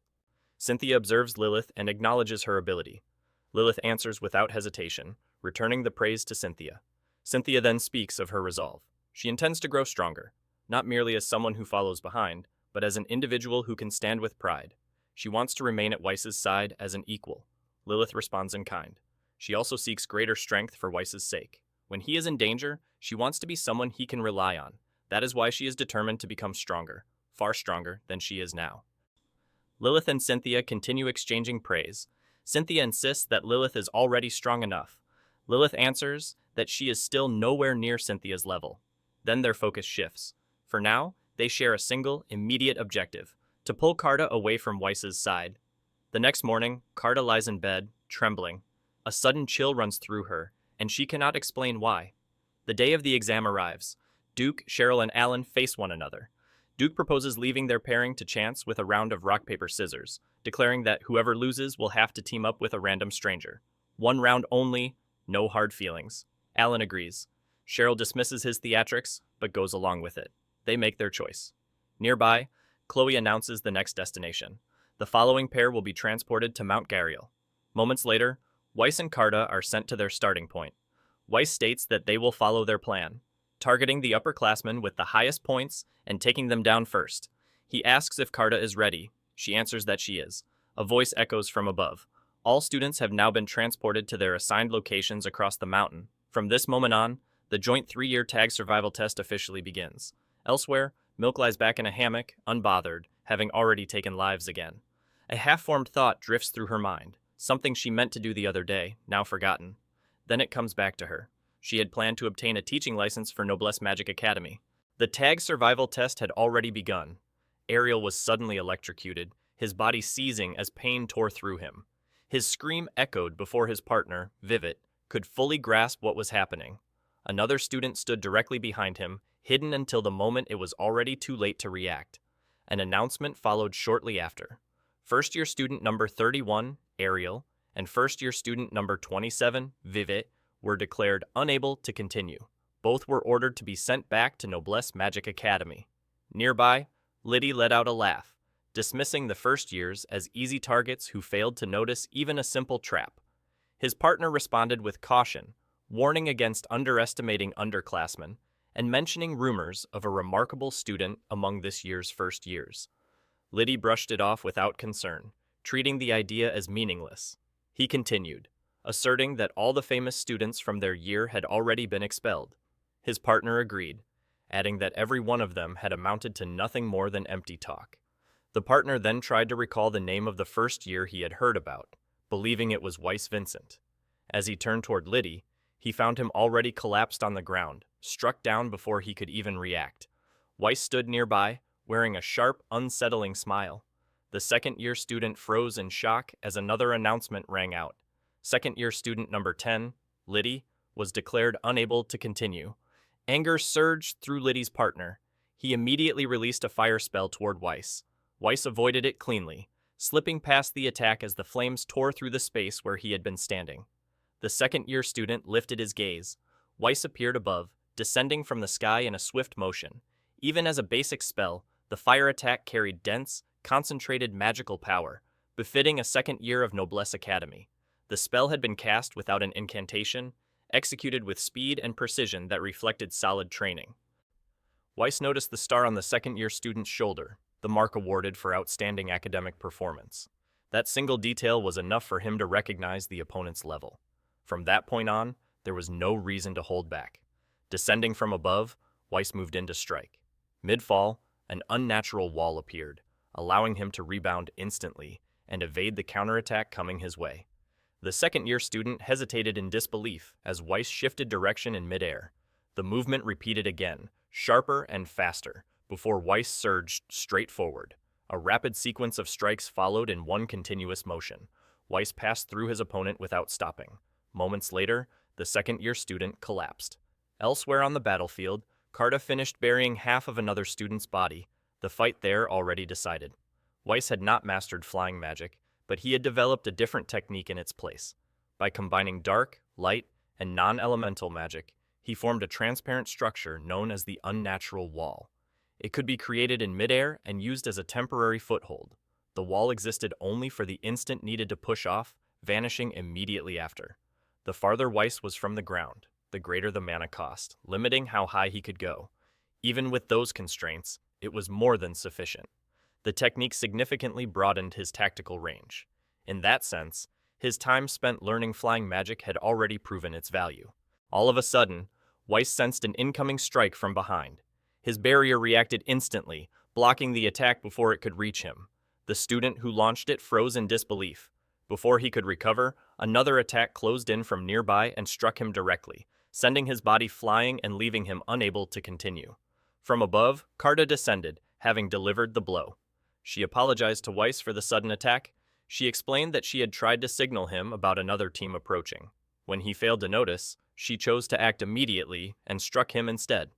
Cynthia observes Lilith and acknowledges her ability. Lilith answers without hesitation, returning the praise to Cynthia. Cynthia then speaks of her resolve. She intends to grow stronger, not merely as someone who follows behind, but as an individual who can stand with pride. She wants to remain at Weiss's side as an equal. Lilith responds in kind. She also seeks greater strength for Weiss's sake. When he is in danger, she wants to be someone he can rely on. That is why she is determined to become stronger, far stronger than she is now. Lilith and Cynthia continue exchanging praise. Cynthia insists that Lilith is already strong enough. Lilith answers that she is still nowhere near Cynthia's level. Then their focus shifts. For now, they share a single, immediate objective, to pull Carta away from Weiss's side. The next morning, Carta lies in bed, trembling. A sudden chill runs through her, and she cannot explain why. The day of the exam arrives. Duke, Cheryl, and Alan face one another. Duke proposes leaving their pairing to chance with a round of rock, paper, scissors, declaring that whoever loses will have to team up with a random stranger. 1 round only, no hard feelings. Alan agrees. Cheryl dismisses his theatrics, but goes along with it. They make their choice. Nearby, Chloe announces the next destination. The following pair will be transported to Mount Gariel. Moments later, Weiss and Carta are sent to their starting point. Weiss states that they will follow their plan, targeting the upperclassmen with the highest points and taking them down first. He asks if Carta is ready. She answers that she is. A voice echoes from above. All students have now been transported to their assigned locations across the mountain. From this moment on, the joint 3-year tag survival test officially begins. Elsewhere, Milk lies back in a hammock, unbothered, having already taken lives again. A half-formed thought drifts through her mind, something she meant to do the other day, now forgotten. Then it comes back to her. She had planned to obtain a teaching license for Noblesse Magic Academy. The tag survival test had already begun. Ariel was suddenly electrocuted, his body seizing as pain tore through him. His scream echoed before his partner, Vivet, could fully grasp what was happening. Another student stood directly behind him, hidden until the moment it was already too late to react. An announcement followed shortly after. First-year student number 31, Ariel, and first-year student number 27, Vivet, were declared unable to continue. Both were ordered to be sent back to Noblesse Magic Academy. Nearby, Liddy let out a laugh, dismissing the first years as easy targets who failed to notice even a simple trap. His partner responded with caution, warning against underestimating underclassmen and mentioning rumors of a remarkable student among this year's first years. Liddy brushed it off without concern, treating the idea as meaningless. He continued, asserting that all the famous students from their year had already been expelled. His partner agreed, adding that every one of them had amounted to nothing more than empty talk. The partner then tried to recall the name of the first year he had heard about, believing it was Weiss Vincent. As he turned toward Liddy, he found him already collapsed on the ground, struck down before he could even react. Weiss stood nearby, wearing a sharp, unsettling smile. The second-year student froze in shock as another announcement rang out. Second-year student number 10, Liddy, was declared unable to continue. Anger surged through Liddy's partner. He immediately released a fire spell toward Weiss. Weiss avoided it cleanly, slipping past the attack as the flames tore through the space where he had been standing. The second-year student lifted his gaze. Weiss appeared above, descending from the sky in a swift motion. Even as a basic spell, the fire attack carried dense, concentrated magical power, befitting a second year of Noblesse Academy. The spell had been cast without an incantation, executed with speed and precision that reflected solid training. Weiss noticed the star on the second-year student's shoulder, the mark awarded for outstanding academic performance. That single detail was enough for him to recognize the opponent's level. From that point on, there was no reason to hold back. Descending from above, Weiss moved in to strike. Mid-fall, an unnatural wall appeared, allowing him to rebound instantly and evade the counterattack coming his way. The second-year student hesitated in disbelief as Weiss shifted direction in midair. The movement repeated again, sharper and faster, before Weiss surged straight forward. A rapid sequence of strikes followed in one continuous motion. Weiss passed through his opponent without stopping. Moments later, the second-year student collapsed. Elsewhere on the battlefield, Carta finished burying half of another student's body, the fight there already decided. Weiss had not mastered flying magic, but he had developed a different technique in its place. By combining dark, light, and non-elemental magic, he formed a transparent structure known as the unnatural wall. It could be created in midair and used as a temporary foothold. The wall existed only for the instant needed to push off, vanishing immediately after. The farther Weiss was from the ground, the greater the mana cost, limiting how high he could go. Even with those constraints, it was more than sufficient. The technique significantly broadened his tactical range. In that sense, his time spent learning flying magic had already proven its value. All of a sudden, Weiss sensed an incoming strike from behind. His barrier reacted instantly, blocking the attack before it could reach him. The student who launched it froze in disbelief. Before he could recover, another attack closed in from nearby and struck him directly, sending his body flying and leaving him unable to continue. From above, Carta descended, having delivered the blow. She apologized to Weiss for the sudden attack. She explained that she had tried to signal him about another team approaching. When he failed to notice, she chose to act immediately and struck him instead.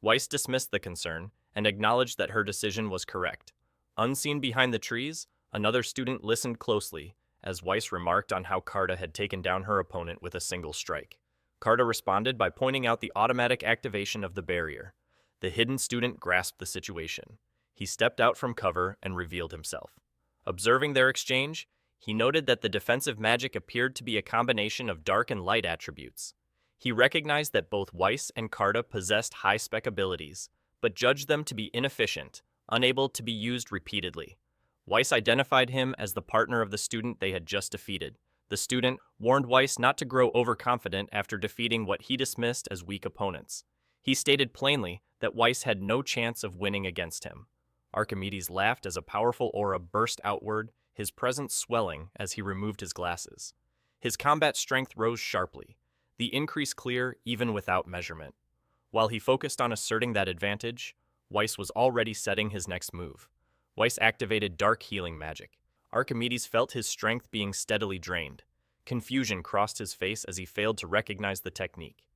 Weiss dismissed the concern and acknowledged that her decision was correct. Unseen behind the trees, another student listened closely as Weiss remarked on how Carta had taken down her opponent with a single strike. Carta responded by pointing out the automatic activation of the barrier. The hidden student grasped the situation. He stepped out from cover and revealed himself. Observing their exchange, he noted that the defensive magic appeared to be a combination of dark and light attributes. He recognized that both Weiss and Carta possessed high-spec abilities, but judged them to be inefficient, unable to be used repeatedly. Weiss identified him as the partner of the student they had just defeated. The student warned Weiss not to grow overconfident after defeating what he dismissed as weak opponents. He stated plainly that Weiss had no chance of winning against him. Archimedes laughed as a powerful aura burst outward, his presence swelling as he removed his glasses. His combat strength rose sharply, the increase clear even without measurement. While he focused on asserting that advantage, Weiss was already setting his next move. Weiss activated dark healing magic. Archimedes felt his strength being steadily drained. Confusion crossed his face as he failed to recognize the technique.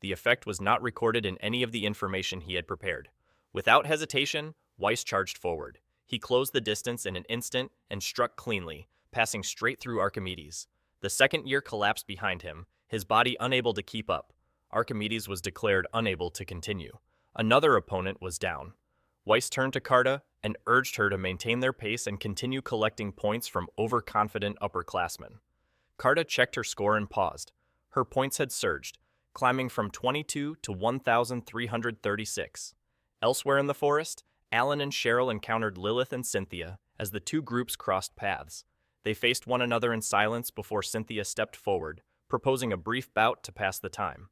The effect was not recorded in any of the information he had prepared. Without hesitation, Weiss charged forward. He closed the distance in an instant and struck cleanly, passing straight through Archimedes. The second year collapsed behind him, his body unable to keep up. Archimedes was declared unable to continue. Another opponent was down. Weiss turned to Carta and urged her to maintain their pace and continue collecting points from overconfident upperclassmen. Carta checked her score and paused. Her points had surged, climbing from 22 to 1,336. Elsewhere in the forest, Alan and Cheryl encountered Lilith and Cynthia as the two groups crossed paths. They faced one another in silence before Cynthia stepped forward, proposing a brief bout to pass the time.